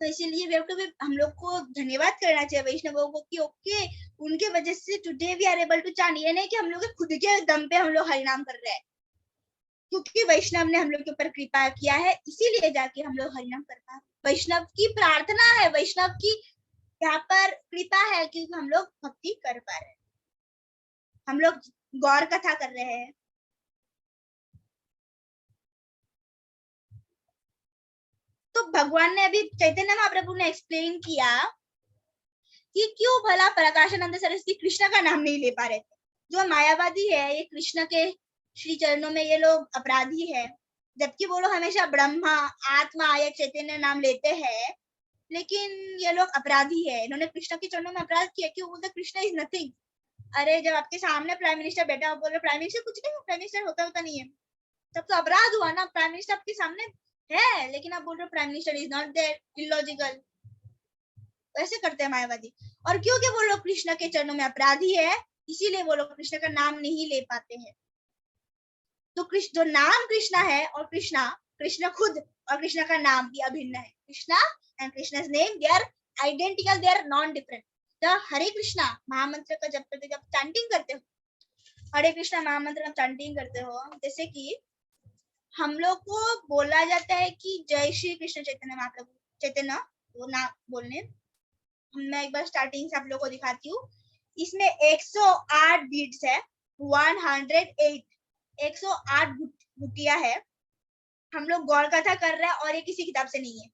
तो इसीलिए हम लोग को धन्यवाद करना चाहिए वैष्णवों को कि ओके उनके वजह से today we are able to chant. ये नहीं कि हम लोग खुद के दम पे हम लोग हरिनाम कर रहे हैं, क्योंकि वैष्णव ने हम लोग के ऊपर कृपा किया है, इसीलिए जाके हम लोग हरिनाम कर पाए। वैष्णव की प्रार्थना है, वैष्णव की यहाँ पर कृपा है क्योंकि हम लोग भक्ति कर पा रहे हैं, हम लोग गौर कथा कर रहे हैं। तो भगवान ने अभी चैतन्य महाप्रभु ने एक्सप्लेन किया कि क्यों भला प्रकाशानंद सरस्वती कृष्ण का नाम नहीं ले पा रहे थे। जो मायावादी है ये कृष्ण के श्री चरणों में ये लोग अपराधी है, जबकि वो लोग हमेशा ब्रह्मा आत्मा या चैतन्य नाम लेते हैं, लेकिन ये लोग अपराधी है, इन्होंने कृष्ण के चरणों में अपराध किया। क्यों बोलते कृष्ण इज नथिंग। अरे जब आपके सामने प्राइम मिनिस्टर बैठा, बोल रहे प्राइम मिनिस्टर कुछ नहीं, प्राइम मिनिस्टर होता नहीं है, तब तो अपराध हुआ ना। प्राइम मिनिस्टर आपके सामने है लेकिन आप बोल रहे prime minister is not there, illogical. ऐसे करते हैं मायावादी। और क्योंकि वो लोग कृष्ण के चरणों में अपराधी है, इसीलिए वो लोग कृष्ण का नाम नहीं ले पाते हैं। तो कृष्ण, जो नाम कृष्णा है और कृष्ण खुद और कृष्ण का नाम भी अभिन्न है। Krishna and Krishna's name they are identical, they are non different. जब हरे कृष्णा महामंत्र का जब करते, जब चैंटिंग करते हो, हरे कृष्णा महामंत्र का चैंटिंग करते हो, जैसे कि हम लोग को बोला जाता है कि जय श्री कृष्ण चैतन्य महाप्रभु, चैतन्य वो नाम बोलने। मैं एक बार स्टार्टिंग से आप लोगों को दिखाती हूँ। इसमें 108 बीट्स है, 108 108 गुटिया है। हम लोग गौर कथा कर रहे हैं और ये किसी किताब से नहीं है,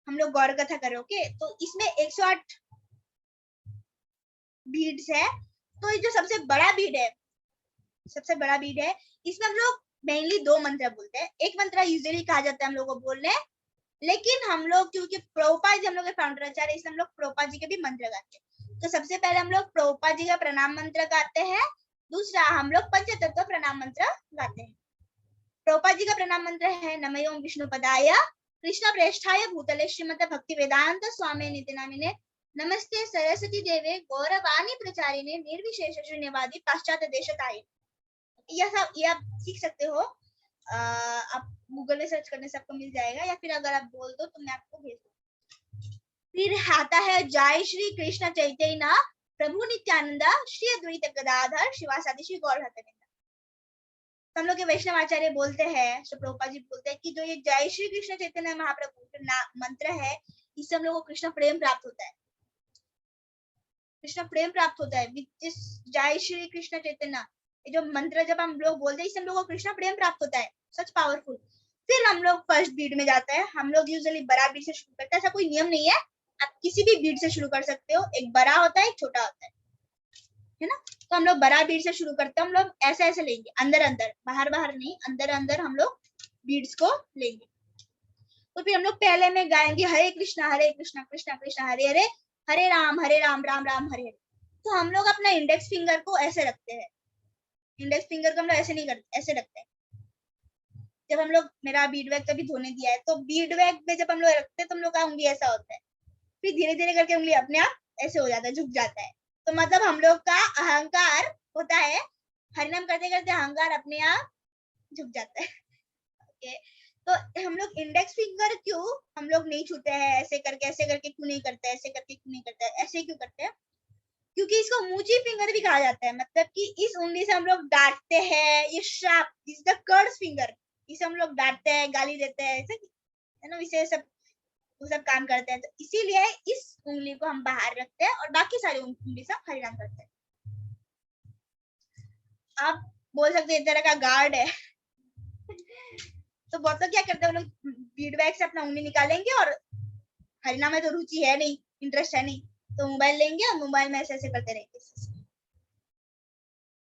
हम लोग गौर कथा कर रहे हैं। ओके, तो इसमें 108 बीड्स है। तो ये जो सबसे बड़ा बीड है, इसमें हम लोग मेनली 2 मंत्र बोलते हैं। एक मंत्र यूजुअली कहा जाता है हम लोगों को बोलने लेकिन हम लोग क्योंकि प्रभुपाद जी हम लोग के फाउंडर आचार्य, इसलिए हम लोग प्रभुपाद जी के भी मंत्र गाते हैं। तो सबसे पहले हम लोग प्रभुपाद जी का प्रणाम मंत्र गाते हैं, दूसरा हम लोग पंचतत्व प्रणाम मंत्र गाते हैं। प्रभुपाद जी का प्रणाम मंत्र है नमः ओम विष्णुपदाय कृष्ण प्रेष्ठाय भूतले श्रीमते भक्ति वेदांत स्वामी निति नामिने नमस्ते सरस्वती देवे गौरवाणी प्रचारिणे निर्विशेष शून्यवादी पाश्चात्य देशताये। यह आप सीख सकते हो, आप गूगल में सर्च करने से आपको मिल जाएगा, या फिर अगर आप बोल दो तो मैं आपको भेज दूँ। फिर आता है जय श्री कृष्ण चैतन्य प्रभु नित्यानंद श्री अद्वैत गदाधर शिवासादि श्री गौर हतनिंदा। हम लोग के वैष्णव आचार्य बोलते हैं, श्री प्रभुपाद जी बोलते हैं कि जो ये जय श्री कृष्ण चैतन्य महाप्रभु मंत्र है, इससे हम लोग को कृष्ण प्रेम प्राप्त होता है। कृष्ण प्रेम प्राप्त होता है जिस जय श्री कृष्ण चैतन्य, ये जो मंत्र जब हम लोग बोलते हैं इससे हम लोग को कृष्ण प्रेम प्राप्त होता है, सच पावरफुल। फिर हम लोग फर्स्ट बीट में जाते हैं। हम लोग यूजुअली बड़ा बीट से शुरू करते हैं, ऐसा कोई नियम नहीं है, आप किसी भी बीट से शुरू कर सकते हो। एक बड़ा होता है, एक छोटा होता है ना। तो हम लोग बड़ा बीट से शुरू करते हैं। हम लोग ऐसे ऐसे लेंगे, अंदर अंदर, बाहर बाहर नहीं, अंदर अंदर हम लोग बीट्स को लेंगे। तो फिर हम लोग पहले में गाएंगे हरे कृष्णा कृष्णा कृष्णा हरे हरे, हरे राम राम राम हरे हरे। तो हम लोग अपना इंडेक्स फिंगर को ऐसे रखते हैं, इंडेक्स फिंगर को हम लोग ऐसे नहीं करते, ऐसे रखते हैं। जब हम लोग, मेरा बीट बैग कभी धोने दिया है, तो बीट बैग में जब हम लोग रखते हैं तो हम लोग का उंगली ऐसा होता है, फिर धीरे धीरे करके उंगली अपने आप ऐसे हो जाता है, झुक जाता है। तो मतलब हम लोग का अहंकार होता है, हरिनाम करते करते अहंकार अपने आप झुक जाता है। ओके, तो हम लोग इंडेक्स फिंगर क्यों हम लोग नहीं छूते हैं, ऐसे करके क्यों नहीं करते, ऐसे करके क्यों नहीं करते, ऐसे क्यों करते हैं? क्योंकि इसको मूची फिंगर भी कहा जाता है। मतलब कि इस उंगली से हम लोग डांटते हैं, ये sharp, is the curse finger, इसे हम लोग डांटते हैं, गाली देते हैं, ऐसे है ना, इसे सब वो सब काम करते हैं। तो इसीलिए इस उंगली को हम बाहर रखते हैं और बाकी सारी उंगली से हरिनाम करते हैं। आप बोल सकते हैं एक तरह का गार्ड है। तो बहुत लोग क्या करते हैं, लोग फीडबैक से अपना उंगली निकालेंगे और हरिनाम में तो रुचि है नहीं, इंटरेस्ट है नहीं, तो मोबाइल लेंगे और मोबाइल में ऐसे ऐसे करते रहेंगे,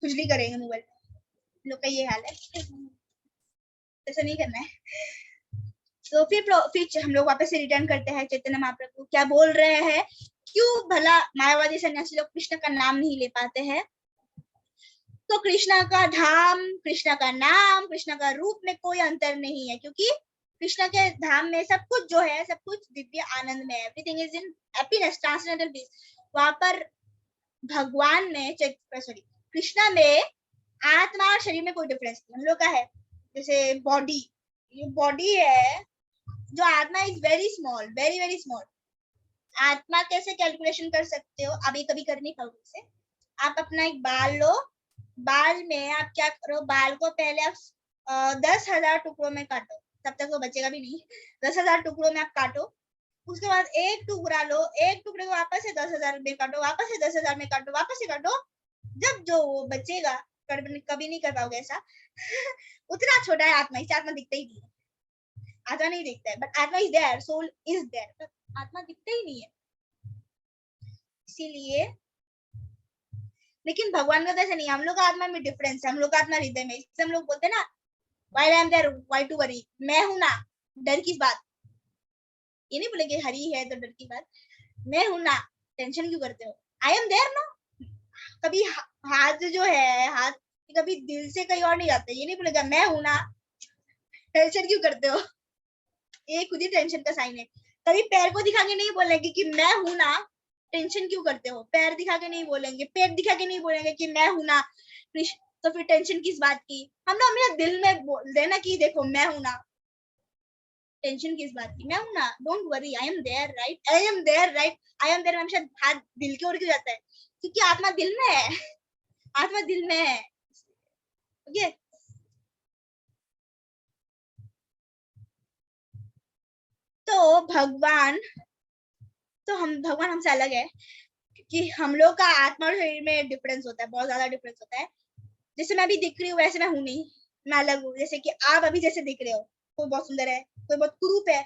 खुजली करेंगे मोबाइल में। लोग का ये हाल है, ऐसा नहीं करना है। तो फिर हम लोग वापस से रिटर्न करते हैं। चैतन्य महाप्रभु क्या बोल रहे हैं, क्यों भला मायावादी सन्यासी लोग कृष्ण का नाम नहीं ले पाते हैं? तो कृष्णा का धाम, कृष्णा का नाम, कृष्णा का रूप में कोई अंतर नहीं है, क्योंकि कृष्णा के धाम में सब कुछ जो है, सब कुछ दिव्य आनंद में है। Everything is in happiness, transcendental peace. वहां पर भगवान में, सॉरी, कृष्णा में आत्मा और शरीर में कोई डिफरेंस नहीं। हम लोग का है जैसे बॉडी, ये बॉडी है, जो आत्मा is very small, very very small. आत्मा कैसे कैलकुलेशन कर सकते हो, अभी कभी कर नहीं पाओगे इसे। आप अपना एक बाल लो, बाल में आप क्या करो, बाल को पहले आप 10,000 टुकड़ों में काटो, तब तक वो बचेगा भी नहीं। 10,000 टुकड़ों में आप काटो, उसके बाद एक टुकड़ा लो, एक टुकड़े को वापस से 10,000 में काटो, वापस से 10,000 में काटो, वापस से काटो, जब जो वो बचेगा, कभी नहीं कर पाओगे ऐसा। उतना छोटा है आत्मा, इसे आत्मा दिखता ही नहीं है, आत्मा नहीं दिखता है, बट आत्मा is there, soul is there, आत्मा दिखता ही नहीं है। इसीलिए, लेकिन भगवान का तो ऐसा नहीं, हम लोग का आत्मा में डिफरेंस है, हम लोग का आत्मा हृदय में। इससे हम लोग बोलते हैं ना, why I am there, why to worry, मैं हूं ना, डर की बात। ये नहीं बोलेंगे हरी है तो डर की बात, मैं हूं ना, टेंशन क्यों करते हो, आई एम देयर ना। कभी हाथ जो है, हाथ कभी दिल से कहीं और नहीं जाता, ये नहीं बोलेगा मैं हूं ना, टेंशन क्यों करते हो, ये खुद ही टेंशन का साइन है। कभी पैर को दिखा के नहीं बोलेंगे कि मैं हूं ना, टेंशन क्यों करते हो, पैर दिखा के नहीं बोलेंगे, पेट दिखा के नहीं बोलेंगे कि मैं हूं ना, तो फिर टेंशन किस बात की? हम लोग अपने दिल में बोल देना कि देखो मैं हूं ना, टेंशन किस बात की, मैं हूं ना, don't worry, I am there right, I am there right, I am there. हमेशा हाथ दिल की ओर क्यों जाता है? क्योंकि आत्मा दिल में है, आत्मा दिल में है। ओके, तो भगवान, तो हम भगवान हमसे अलग है कि हम लोग का आत्मा और शरीर में डिफरेंस होता है, बहुत ज्यादा डिफरेंस होता है। जैसे मैं अभी दिख रही हूँ वैसे मैं हूं नहीं, मैं अलग हूँ। जैसे कि आप अभी जैसे दिख रहे हो, कोई बहुत सुंदर है, कोई बहुत कुरूप है,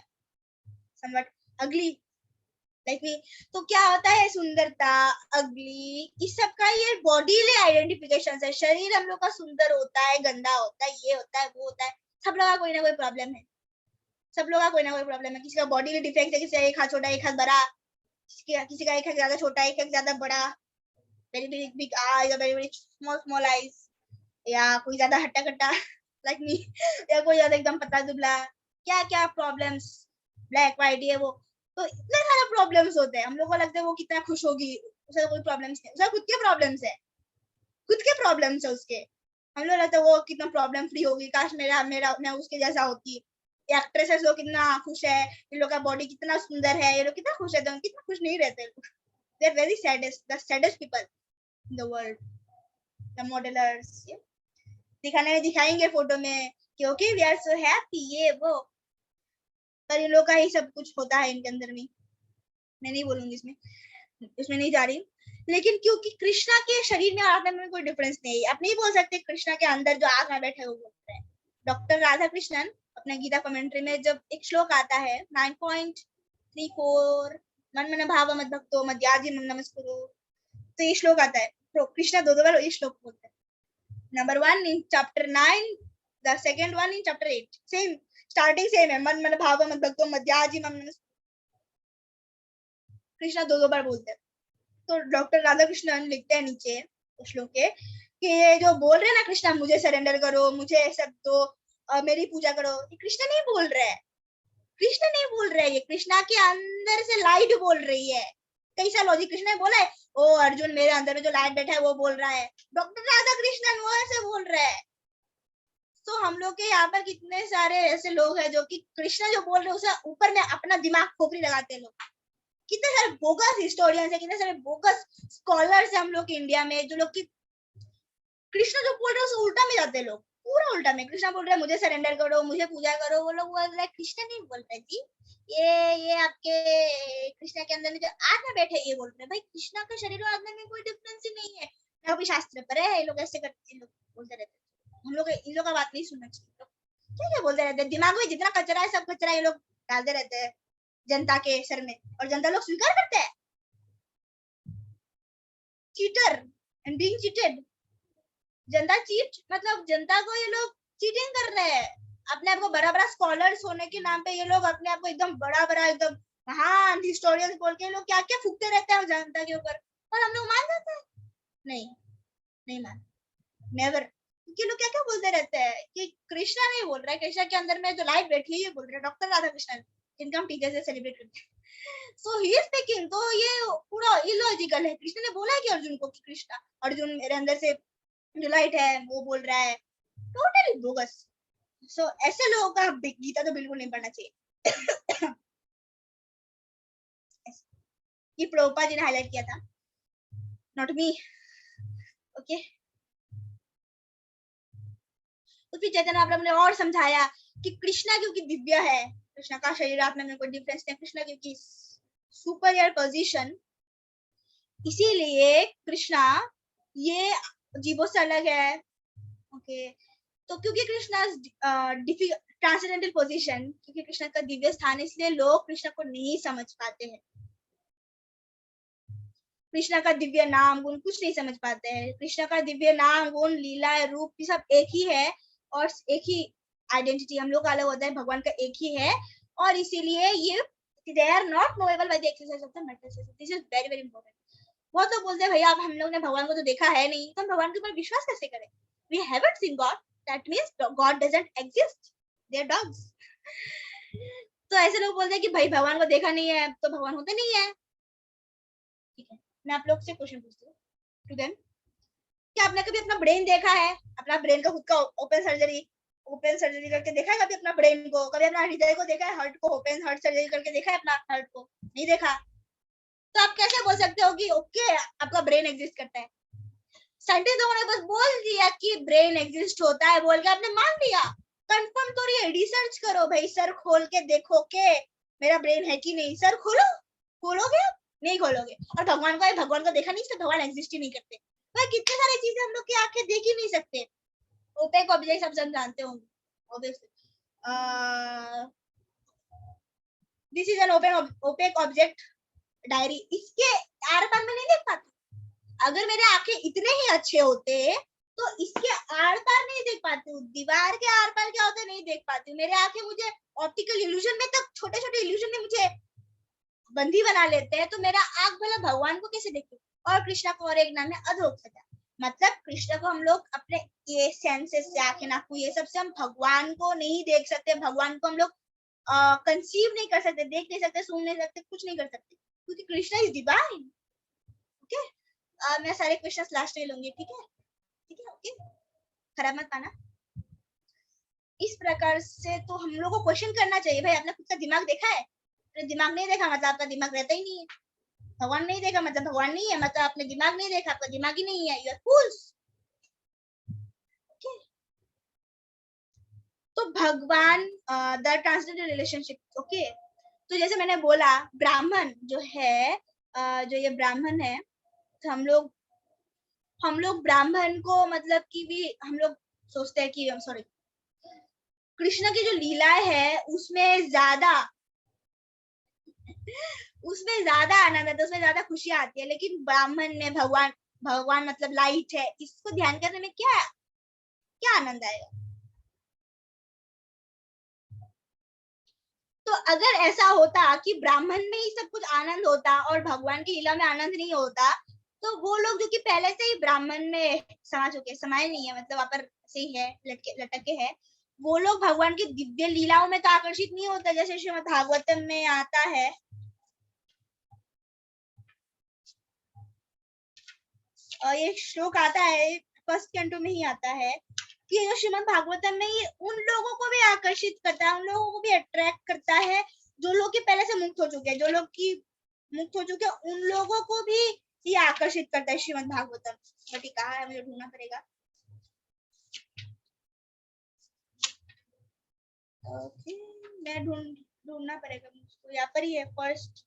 समवट अगली लाइक मी। तो क्या होता है, सुंदरता, अगली, इस सब का ये बॉडीली आइडेंटिफिकेशन है। शरीर हम लोग का सुंदर होता है, गंदा होता है, ये होता है, वो होता है, सब लोग का कोई ना कोई प्रॉब्लम है, सब लोग का कोई ना कोई प्रॉब्लम है, किसी का बॉडी डिफेक्ट है, किसी का एक हाथ छोटा एक हाथ बड़ा, किसी का एक हाथ ज्यादा छोटा एक हाथ ज्यादा बड़ा, वेरी बिग बिग आईज और very very small small eyes, या कोई ज्यादा हट्टा कट्टा लाइक मी, या कोई ज्यादा एकदम पतला दुबला, क्या क्या प्रॉब्लम्स, ब्लैक व्हाइट ये वो, तो इतने सारे प्रॉब्लम्स होते हैं। हम लोग को लगता है वो कितना खुश होगी, उसे कोई प्रॉब्लम्स नहीं, उसे खुद के प्रॉब्लम्स है, खुद के प्रॉब्लम्स है उसके। हम लोग लगता है वो कितना प्रॉब्लम फ्री होगी, काश मेरा मेरा मैं उसके जैसा होती। एक्ट्रेसेस लोग कितना खुश है, इन लोग का बॉडी कितना सुंदर है, ये लोग कितना खुश रहते हैं, कितना खुश नहीं रहते लोग। They are very saddest, the saddest people in the world, the modellers. दिखाने में दिखाएंगे फोटो में कि okay we are so happy ये वो, पर इन लोग का ही सब कुछ होता है इनके अंदर में। मैं नहीं बोलूंगी इसमें नहीं जा रही, लेकिन क्योंकि कृष्णा के शरीर में और आत्मा में कोई डिफरेंस नहीं है, आप नहीं बोल सकते कृष्णा के अंदर जो आत्मा बैठे वो बोल रहे हैं। डॉक्टर राधा कृष्णन अपने गीता कमेंट्री में जब एक श्लोक आता है 9.34 मन मन भाव मत भक्तो मद्याजी मम नमस्कुरु, तो ये श्लोक आता है, तो कृष्णा दो बार ये श्लोक बोलते हैं। Number 1 in chapter 9, the second one in chapter 8, same starting same है, मन मन भाव मत भक्तो मद्याजी मम नमस्कुरु, कृष्णा दो बार बोलते हैं। तो डॉक्टर राधा कृष्णन लिखते हैं नीचे श्लोक के कि ये जो बोल रहे हैं ना कृष्णा मुझे सरेंडर करो, मुझे सब दो, मेरी पूजा करो, ये कृष्णा नहीं बोल रहे हैं, कृष्ण नहीं बोल रहे, ये कृष्णा के अंदर से लाइट बोल रही है। कैसा लॉजिक, कृष्ण ने बोला है ओ अर्जुन मेरे अंदर में जो लाइट बैठा है वो बोल रहा है, डॉक्टर राधा कृष्णन वो ऐसे बोल रहे हैं। तो हम लोग के यहाँ पर कितने सारे ऐसे लोग हैं जो कि कृष्णा जो बोल रहे हैं उसे ऊपर में अपना दिमाग खोपड़ी लगाते हैं लोग। कितने सारे बोगस हिस्टोरियंस है, कितने सारे बोगस स्कॉलर्स है हम लोग इंडिया में, जो लोग की कृष्णा जो बोल रहे हैं उसे उल्टा में जाते हैं लोग, पूरा उल्टा में। कृष्णा बोल रहे हैं मुझे सरेंडर करो, मुझे पूजा करो, वो लोग बोल रहे हैं कृष्णा नहीं बोल रहे जी, ये आपके कृष्णा के अंदर में जो आत्मा बैठे ये बोल रहे हैं। भाई कृष्णा के शरीर और आत्मा में कोई डिफरेंस ही नहीं है, ना भी शास्त्र पर है, ये लोग ऐसे करते हैं, लोग बोलते रहते हैं। हम लोग इन लोग का बात नहीं सुनना चाहिए, क्या क्या बोलते रहते हैं, दिमाग में जितना कचरा है सब कचरा ये लोग डालते रहते हैं जनता के सर में, और जनता लोग स्वीकार करते हैं। Cheater and being cheated, Janata cheat मतलब जनता को ये लोग चीटिंग कर रहे हैं। अपने आप को बड़ा बड़ा स्कॉलर्स होने के नाम पे ये लोग अपने आप को एकदम बड़ा बड़ा एकदम महान हिस्टोरियंस बोल के लोग क्या क्या फूकते रहते हैं जनता के ऊपर, और हम लोग मान जाते हैं? नहीं, नहीं मान, नेवर। क्योंकि लोग क्या क्या बोलते रहते हैं कि कृष्णा नहीं बोल रहा है, कृष्णा के अंदर में जो लाइट बैठी है ये बोल रहे हैं डॉक्टर राधा कृष्णन, जिनका हम टीचर से सेलिब्रेट करते हैं। सो ही इज स्पीकिंग, तो ये पूरा इलॉजिकल है। कृष्ण ने बोला है कि अर्जुन को कि कृष्णा अर्जुन मेरे अंदर से जो लाइट है वो बोल रहा है, टोटली बोगस। सो ऐसे लोगों का गीता तो बिल्कुल नहीं पढ़ना चाहिए। ये प्रभुपाद जी ने हाईलाइट किया था, नॉट मी, ओके। तो फिर चैतन्य महाप्रभु ने और समझाया कि कृष्णा क्योंकि दिव्य है, कृष्णा का शरीर आत्मा में कोई डिफरेंस नहीं, कृष्णा क्योंकि सुपीरियर पोजीशन, इसीलिए कृष्णा ये जीवों से अलग है, ओके। तो क्योंकि कृष्णा ट्रांसेंडेंटल पोजीशन, क्योंकि कृष्णा का दिव्य स्थान, इसलिए लोग कृष्णा को नहीं समझ पाते हैं, कृष्णा का दिव्य नाम गुण कुछ नहीं समझ पाते हैं। कृष्णा का दिव्य नाम गुण लीला रूप सब एक ही है, और एक ही आइडेंटिटी, हम लोग का अलग होता है, भगवान का एक ही है, और इसीलिए ये they are not knowable by the exercise of the mental senses. This is very very important. वो तो बोलते हैं भैया अब हम लोग ने भगवान को तो देखा है नहीं, तो हम भगवान के ऊपर विश्वास कैसे करें? We haven't seen God, that means God doesn't exist. They are dogs. तो ऐसे लोग बोलते हैं कि भाई भगवान को देखा नहीं है तो भगवान होते नहीं है। ठीक है, मैं आप लोग से क्वेश्चन पूछती हूँ टू देम, क्या आपने कभी अपना ब्रेन देखा है? अपना ब्रेन का खुद का ओपन सर्जरी करके देखा है कभी अपना ब्रेन को? कभी अपना हृदय को देखा है, हार्ट को ओपन हार्ट सर्जरी करके देखा है अपना हार्ट को? नहीं देखा। तो आप कैसे बोल सकते हो कि ओके आपका ब्रेन एग्जिस्ट करता है? साइंटिस्ट लोगों ने बस बोल दिया कि ब्रेन एग्जिस्ट होता है, बोल के आपने मान लिया। कंफर्म तो ये रिसर्च करो भाई, सर खोल के देखो के मेरा ब्रेन है कि नहीं। सर खोलो, खोलोगे आप? नहीं खोलोगे। और भगवान को देखा नहीं तो भगवान एग्जिस्ट ही नहीं करते। भाई कितने सारी चीजें हम लोग की आंखें देख ही नहीं सकते। ओपेक ऑब्जेक्ट सब जानते होंगे obviously, this is an opaque object diary, इसके आर पार में नहीं देख पाती। अगर मेरे आंखें इतने ही अच्छे होते तो इसके आर पार नहीं देख पाती हूँ, दीवार के आर पार क्या होता है नहीं देख पाती हूँ। मेरे आंखें मुझे ऑप्टिकल इल्यूजन में तक, छोटे छोटे इल्यूजन में मुझे बंदी बना लेते हैं, तो मेरा आंख भला भगवान को कैसे देखे। और कृष्णा को और एक नाम है अधोक्षजा, मतलब कृष्ण को हम लोग अपने ये सेंसेस से, आंखें नाकू ये सब से हम भगवान को नहीं देख सकते, भगवान को हम लोग कंसीव नहीं कर सकते, देख नहीं सकते, सुन नहीं सकते, कुछ नहीं कर सकते, क्योंकि कृष्णा इज डिवाइन। ओके, मैं सारे क्वेश्चंस लास्ट में लूंगी, ठीक है, ठीक है, ओके, खराब मत पाना। इस प्रकार से तो हम लोग को क्वेश्चन करना चाहिए, भाई आपने खुद का दिमाग देखा है? दिमाग नहीं देखा मतलब आपका दिमाग रहता ही नहीं है। भगवान नहीं देखा मतलब भगवान नहीं है, मतलब आपने दिमाग नहीं देखा, आपका दिमाग ही नहीं है, यू आर फूल्स। ओके, तो भगवान द ट्रांसजेंडर रिलेशनशिप, ओके, तो जैसे मैंने बोला ब्राह्मण जो है, जो ये ब्राह्मण है, तो हम लोग ब्राह्मण को मतलब कि भी हम लोग सोचते हैं कि सॉरी, कृष्ण की जो लीलाएं है उसमें ज्यादा आनंद आता है, उसमें ज्यादा खुशियां आती है, लेकिन ब्राह्मण में भगवान मतलब लाइट है, इसको ध्यान करने में क्या क्या आनंद आएगा। तो अगर ऐसा होता कि ब्राह्मण में ही सब कुछ आनंद होता और भगवान की लीला में आनंद नहीं होता, तो वो लोग जो कि पहले से ही ब्राह्मण में समा चुके, समाये नहीं है, मतलब वहां पर से ही है, लटके हैं, वो लोग भगवान की दिव्य लीलाओं में तो आकर्षित नहीं होता। जैसे श्रीमद् भागवतम में आता है, ये श्लोक आता है, फर्स्ट कैंटो में ही आता है कि जो श्रीमद् भागवतम में ये उन लोगों को भी आकर्षित करता है, उन लोगों को भी अट्रैक्ट करता है जो लोग की पहले से मुक्त हो चुके हैं, जो लोग की मुक्त हो चुके हैं उन लोगों को भी ये आकर्षित करता है श्रीमद् भागवतम। बट ये कहाँ है, मुझे ढूंढना पड़ेगा। ओके, मैं ढूंढना पड़ेगा मुझको, यहाँ पर ही है फर्स्ट।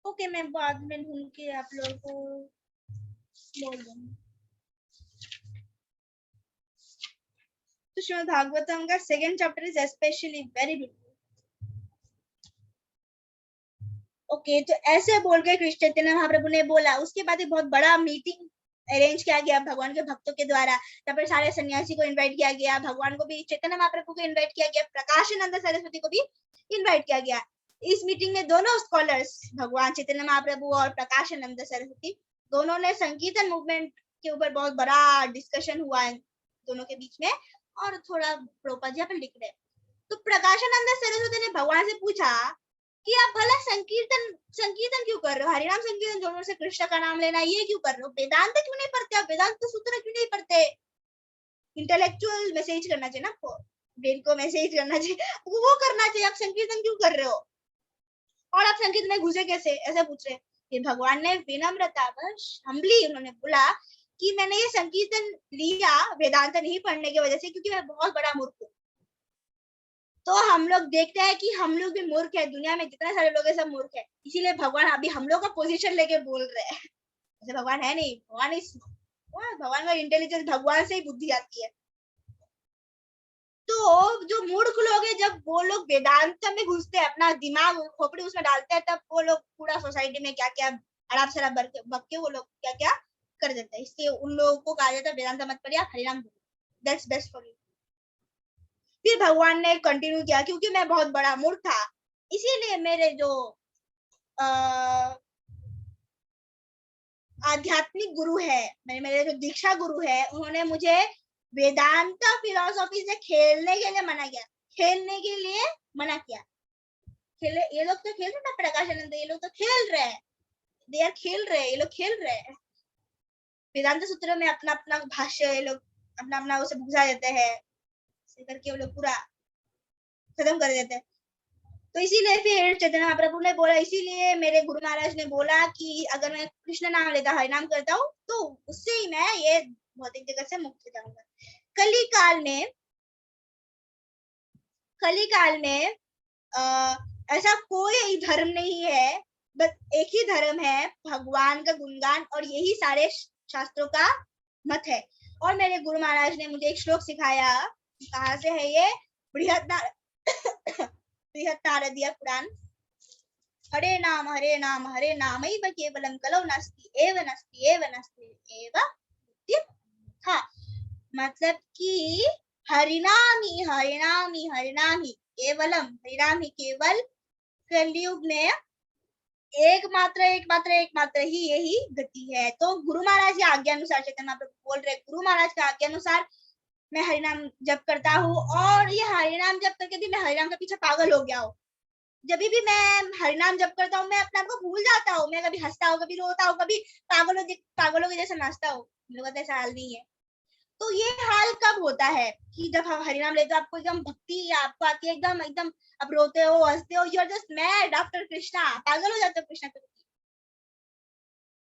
ओके, मैं बाद में ढूंढ के आप लोगों को बोल दूंगी। तो श्रीमद् भागवतम का second chapter is specially very beautiful. Okay, तो ऐसे बोल के कृष्ण चैतन्य महाप्रभु ने बोला। उसके बाद एक बहुत बड़ा मीटिंग अरेंज किया गया भगवान के भक्तों के द्वारा। तब पर सारे सन्यासी को इनवाइट किया गया, भगवान को भी, चैतन्य महाप्रभु को इनवाइट किया गया, प्रकाशानंद सरस्वती को भी इनवाइट किया गया। इस मीटिंग में दोनों स्कॉलर्स, भगवान चैतन्य महाप्रभु और प्रकाशानंद सरस्वती, दोनों ने संकीर्तन मूवमेंट के ऊपर बहुत बड़ा डिस्कशन हुआ है दोनों के बीच में, और थोड़ा प्रभुपाद जी पर लिख रहे। तो प्रकाशानंद सरस्वती ने भगवान से पूछा कि आप भला संकीर्तन क्यों कर रहे हो, हरिनाम संकीर्तन जोरों से कृष्ण का नाम लेना, ये क्यों कर रहे हो, वेदांत क्यों नहीं पढ़ते, आप वेदांत सूत्र क्यों नहीं पढ़ते। इंटेलेक्चुअल मैसेज करना चाहिए ना आपको, ब्रेन को मैसेज करना चाहिए, वो करना चाहिए, आप संकीर्तन क्यों कर रहे हो, और आप संकीर्तन में घुसे कैसे, ऐसा पूछ रहे। फिर भगवान ने विनम्रता बस हम्बली उन्होंने बोला कि मैंने ये संकीर्तन लिया वेदांत नहीं पढ़ने की वजह से, क्योंकि मैं बहुत बड़ा मूर्ख हूँ। तो हम लोग देखते हैं कि हम लोग भी मूर्ख है, दुनिया में जितने सारे लोग हैं सब मूर्ख है, इसीलिए भगवान अभी हम लोग का पोजीशन लेके बोल रहे हैं। जैसे भगवान है नहीं, भगवान का इंटेलिजेंस, भगवान से ही बुद्धि आती है। तो जो मूर्ख लोग हैं, जब वो लोग वेदांत में घुसते हैं, अपना दिमाग खोपड़ी उसमें डालते हैं, तब वो लोग पूरा सोसाइटी में क्या क्या अड़ाप शराब बक के वो लोग क्या क्या कर देते हैं। इसलिए उन लोगों को कहा जाता है वेदांत मत पढ़िए, हरिनाम, दैट्स बेस्ट फॉर यू। फिर भगवान ने कंटिन्यू किया, क्योंकि मैं बहुत बड़ा मूर्ख था, इसीलिए मेरे जो आध्यात्मिक गुरु है, मेरे जो दीक्षा गुरु है, उन्होंने मुझे वेदांत फिलोसॉफी से खेलने के लिए मना किया, खेलने के लिए मना किया। खेले ये लोग तो खेल रहे ना, प्रकाशानंद, ये लोग तो खेल रहे हैं, दे आर खेल रहे हैं, ये लोग खेल रहे हैं। वेदांत सूत्र में अपना अपना भाष्य ये लोग अपना अपना उसे भुजा देते हैं, करके वो लोग पूरा खत्म कर देते हैं। तो इसीलिए फिर चैतन्य महाप्रभु ने बोला, इसीलिए मेरे गुरु महाराज ने बोला कि अगर मैं कृष्ण नाम लेता, हरि नाम करता हूँ, तो उससे ही मैं ये भौतिक जगत से मुक्त हो जाऊंगा। कली काल में ऐसा कोई धर्म नहीं है बस एक ही धर्म है, भगवान का गुणगान, और यही सारे शास्त्रों का मत है। और मेरे गुरु महाराज ने मुझे एक श्लोक सिखाया, कहाँ से है ये, बृहत् नारदीय पुराण, हरे नाम हरे नामैव केवलं कलौ नास्ति एव नास्ति एव नास्ति एव हाँ, मतलब कि हरिनाम ही हरिनाम ही हरिनाम ही केवलम, हरिनाम ही केवल, कलयुग में एकमात्र ही यही गति है। तो गुरु महाराज की आज्ञा अनुसार, चैतन्य महाप्रभु बोल रहे, गुरु महाराज की आज्ञा अनुसार मैं हरिनाम जप करता हूँ, और ये हरिनाम जप करके भी मैं हरिनाम के पीछे पागल हो गया हूँ। जब भी मैं हरिनाम जप करता हूँ, मैं अपने आप को भूल जाता हूँ, मैं कभी हंसता हूँ, कभी रोता हूँ, कभी पागलों के जैसे नाचता हूँ। लोगों का ऐसा हाल नहीं है। तो ये हाल कब होता है कि जब हम हरिनाम लेते हो, आपको एकदम भक्ति आपको आती है, एकदम एकदम आप रोते हो, हंसते हो, you are just mad after Krishna, पागल हो जाते हो कृष्णा के प्रति।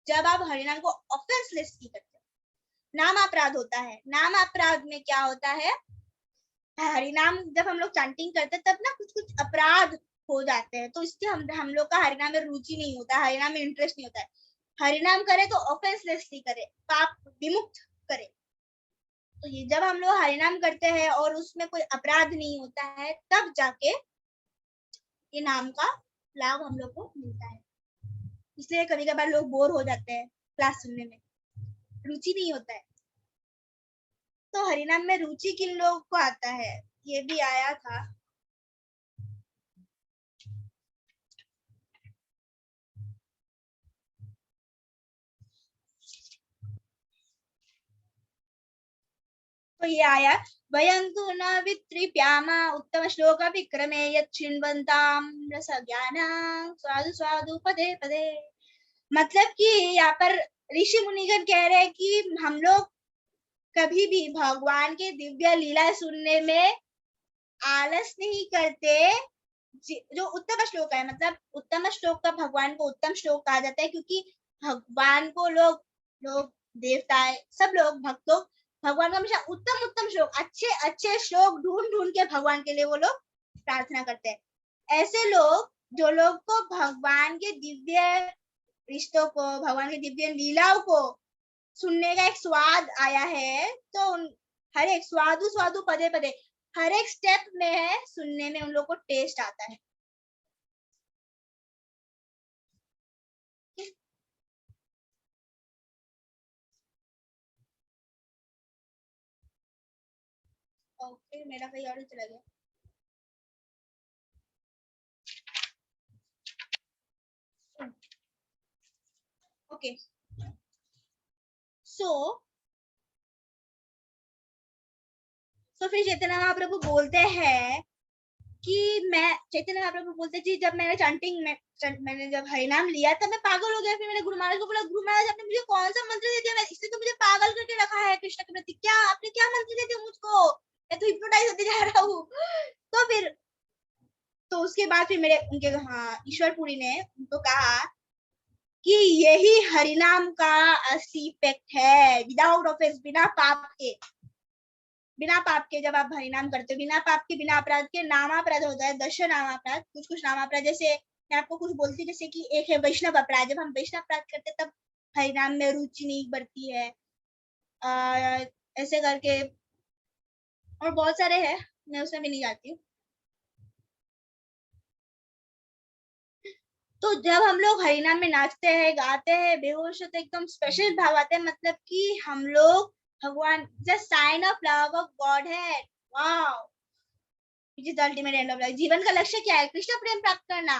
जब आप हरिनाम को ऑफेंसलेसली करते हो, नाम अपराध होता है। नाम अपराध में क्या होता है, हरिनाम जब हम लोग चैंटिंग करते हैं तब ना कुछ कुछ अपराध हो जाते हैं, तो इससे हम लोग का हरिनाम में रुचि नहीं होता है, हरिनाम में इंटरेस्ट नहीं होता है। हरिनाम करे तो ऑफेंसलेसली करे, पाप विमुक्त करे। तो ये जब हम लोग हरिनाम करते हैं और उसमें कोई अपराध नहीं होता है, तब जाके ये नाम का लाभ हम लोग को मिलता है। इसलिए कभी कभार लोग बोर हो जाते हैं क्लास सुनने में, रुचि नहीं होता है। तो हरिनाम में रुचि किन लोगों को आता है, ये भी आया था। तो ये आया, वयंतु न वित्रिप्यामा उत्तम श्लोक विक्रमे यच्छिन्वन्तां रसज्ञानं स्वादु स्वादु पदे पदे। मतलब कि यहाँ पर ऋषि मुनिगण कह रहे हैं कि हम लोग कभी भी भगवान के दिव्य लीला सुनने में आलस नहीं करते। जो उत्तम श्लोक है, मतलब उत्तम श्लोक का भगवान को उत्तम श्लोक कहा जाता है, क्योंकि भगवान को लोग लोग देवताएं सब लोग भक्त लोग भगवान को हमेशा उत्तम उत्तम श्लोक, अच्छे अच्छे श्लोक ढूंढ ढूंढ के भगवान के लिए वो लोग प्रार्थना करते हैं। ऐसे लोग जो लोग को भगवान के दिव्य रिश्तों को, भगवान की दिव्य लीलाओं को सुनने का एक स्वाद आया है, तो हर एक स्वादु स्वादु पदे पदे, हर एक स्टेप में है सुनने में उन लोग को टेस्ट आता है। ओके, मेरा कहीं और ही चला गया। ओके, सो फिर चैतन्य महाप्रभु बोलते हैं कि मैं, चैतन्य महाप्रभु बोलते जी, जब मैंने चैंटिंग में मैंने जब हरिनाम लिया तब मैं पागल हो गया। फिर मैंने गुरु महाराज को बोला, गुरु महाराज आपने मुझे कौन सा मंत्र दे दिया, इससे तो मुझे पागल करके रखा है कृष्ण के प्रति, क्या आपने क्या मंत्र दे दिया मुझको, मैं तो हिप्नोटाइज होते जा रहा हूँ। तो फिर तो उसके बाद फिर मेरे उनके ईश्वरपुरी ने उनको कहा कि यही हरिनाम का असली इफेक्ट है, विदाउट ऑफेंस, बिना पाप के। बिना पाप के जब आप हरिनाम करते हो, बिना पाप के, बिना अपराध के, नामापराध होता है, 10 नामापराध, कुछ कुछ नामापराध, जैसे मैं आपको कुछ बोलती, जैसे कि एक है वैष्णव अपराध, जब हम वैष्णव अपराध करते तब हरिनाम में रुचि नहीं बढ़ती है, ऐसे करके और बहुत सारे हैं, मैं उसमें भी नहीं जाती हूँ। तो जब हम लोग हरिनाम में नाचते हैं, गाते हैं, बेहोश होते, एकदम स्पेशल भाव आते हैं, मतलब कि हम लोग भगवान, just sign of love of God है। Wow, which is the ultimate end of life. जीवन का लक्ष्य क्या है, कृष्ण प्रेम प्राप्त करना।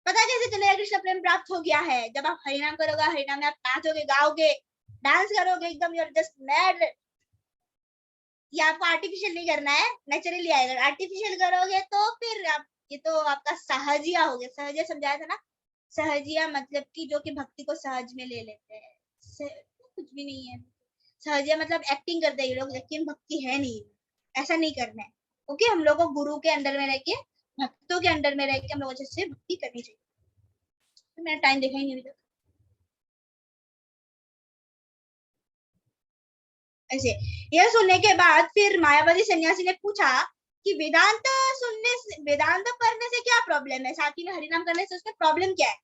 पता कैसे चलेगा कृष्ण प्रेम प्राप्त हो गया है, जब आप हरिनाम करोगे, हरिनाम में आप नाचोगे, गाओगे, डांस करोगे, एकदम यू आर जस्ट मैड। ये आपको आर्टिफिशियल नहीं करना है, नेचुरली आएगा। आर्टिफिशियल करोगे तो फिर आप, ये तो आपका सहजिया हो गया। सहजिया समझाया था ना, सहजिया मतलब कि जो कि भक्ति को सहज में ले लेते हैं, कुछ भी नहीं है। सहजिया मतलब एक्टिंग करते हैं ये लोग, लेकिन भक्ति है नहीं, ऐसा नहीं करना है। ओके, हम लोग को गुरु के अंडर में रह के, भक्तों के अंडर में रह के हम लोग अच्छे से भक्ति करनी चाहिए। तो मैंने टाइम देखा ही नहीं अभी तक। ऐसे यह सुनने के बाद फिर मायावादी सन्यासी ने पूछा कि वेदांत वेदांत पढ़ने से क्या प्रॉब्लम है, साथ ही में हरिनाम करने से उसमें प्रॉब्लम क्या है।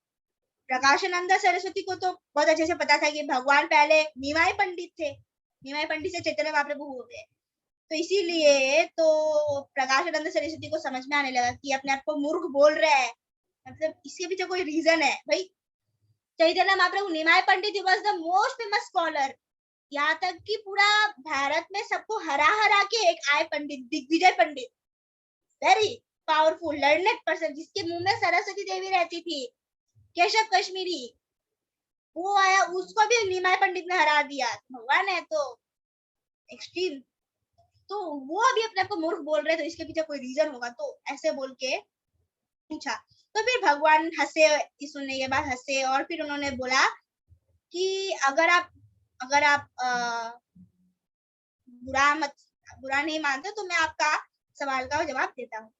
प्रकाशानंद सरस्वती को तो बहुत अच्छे से पता था कि भगवान पहले निमाय पंडित थे, निमाय पंडित से चैतन्य महाप्रभु हो गए, तो इसीलिए तो प्रकाशानंद सरस्वती को समझ में आने लगा कि अपने आप को मूर्ख बोल रहा है, मतलब इसके पीछे कोई रीजन है भाई। Chaitanya Mahaprabhu Nimai Pandit was the most famous scholar, यहाँ तक कि पूरा भारत में सबको हरा के एक आए पंडित, दिग्विजय पंडित, वेरी पावरफुल लर्नेड पर्सन, जिसके मुंह में सरस्वती देवी रहती थी, केशव कश्मीरी, वो आया, उसको भी निमाय पंडित ने हरा दिया। भगवान है तो एक्सट्रीम। तो वो अभी अपने आप को मूर्ख बोल रहे, तो इसके पीछे कोई रीजन होगा, तो ऐसे बोल के पूछा। तो फिर भगवान हंसे, सुनने के बाद हंसे, और फिर उन्होंने बोला कि अगर आप बुरा नहीं मानते तो मैं आपका सवाल का जवाब देता हूँ।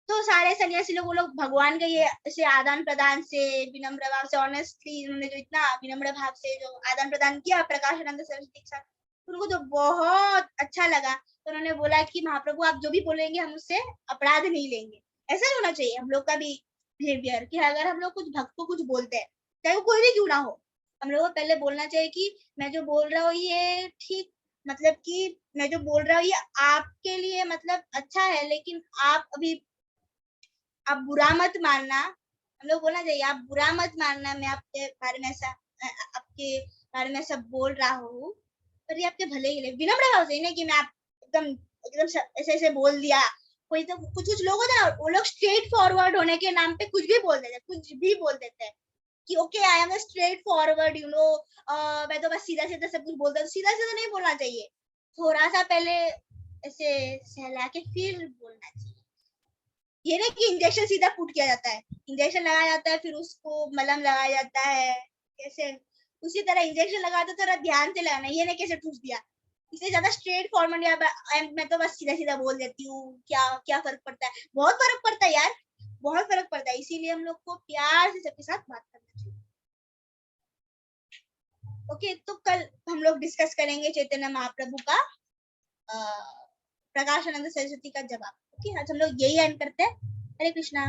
तो सारे सन्यासी लोग, वो लोग भगवान के ये ऐसे आदान प्रदान से, विनम्र भाव से, ऑनेस्टली उन्होंने जो इतना विनम्र भाव से जो आदान प्रदान किया प्रकाशानंद सरस्वती के साथ, उनको तो बहुत अच्छा लगा। तो उन्होंने बोला कि महाप्रभु आप जो भी बोलेंगे हम उससे अपराध नहीं लेंगे। ऐसा ही होना चाहिए हम लोग का भी बिहेवियर, कि अगर हम लोग कुछ भक्त को कुछ बोलते हैं, चाहे वो कोई भी क्यों ना हो, हम लोग को पहले बोलना चाहिए कि मैं जो बोल रहा हूँ ये ठीक, मतलब कि मैं जो बोल रहा हूँ ये आपके लिए मतलब अच्छा है, लेकिन आप बुरा मत मानना। हम लोग बोलना चाहिए आप बुरा मत मानना, मैं आपके बारे में ऐसा बोल रहा हूँ, पर ये आपके भले के लिए, विनम्र भाव से, नहीं कि मैं आप एकदम ऐसे बोल दिया। कोई तो कुछ लोग होते हैं ना, वो लोग स्ट्रेट फॉरवर्ड होने के नाम पे कुछ भी बोल देते हैं, कुछ भी बोल देते हैं कि okay I am straight forward, मैं तो बस सीधा सीधा सब कुछ बोलता हूँ। सीधा सीधा नहीं बोलना चाहिए, थोड़ा सा पहले ऐसे सहला के फिर बोलना चाहिए। ये नहीं कि इंजेक्शन सीधा पुट किया जाता है, इंजेक्शन लगाया जाता है फिर उसको मलहम लगाया जाता है, कैसे उसी तरह इंजेक्शन लगाते थोड़ा ध्यान से लगाना, ये नहीं कैसे ठूस दिया। इससे ज्यादा स्ट्रेट फॉरवर्ड या मैं तो बस सीधा सीधा बोल देती हूँ, क्या फर्क पड़ता है, बहुत फर्क पड़ता है यार, बहुत फर्क पड़ता है। इसीलिए हम लोग को प्यार से सबके साथ बात करना चाहिए। ओके, तो कल हम लोग डिस्कस करेंगे चैतन्य महाप्रभु का प्रकाशानंद सरस्वती का जवाब। ओके, आज हम लोग यही एंड करते हैं। हरे कृष्णा।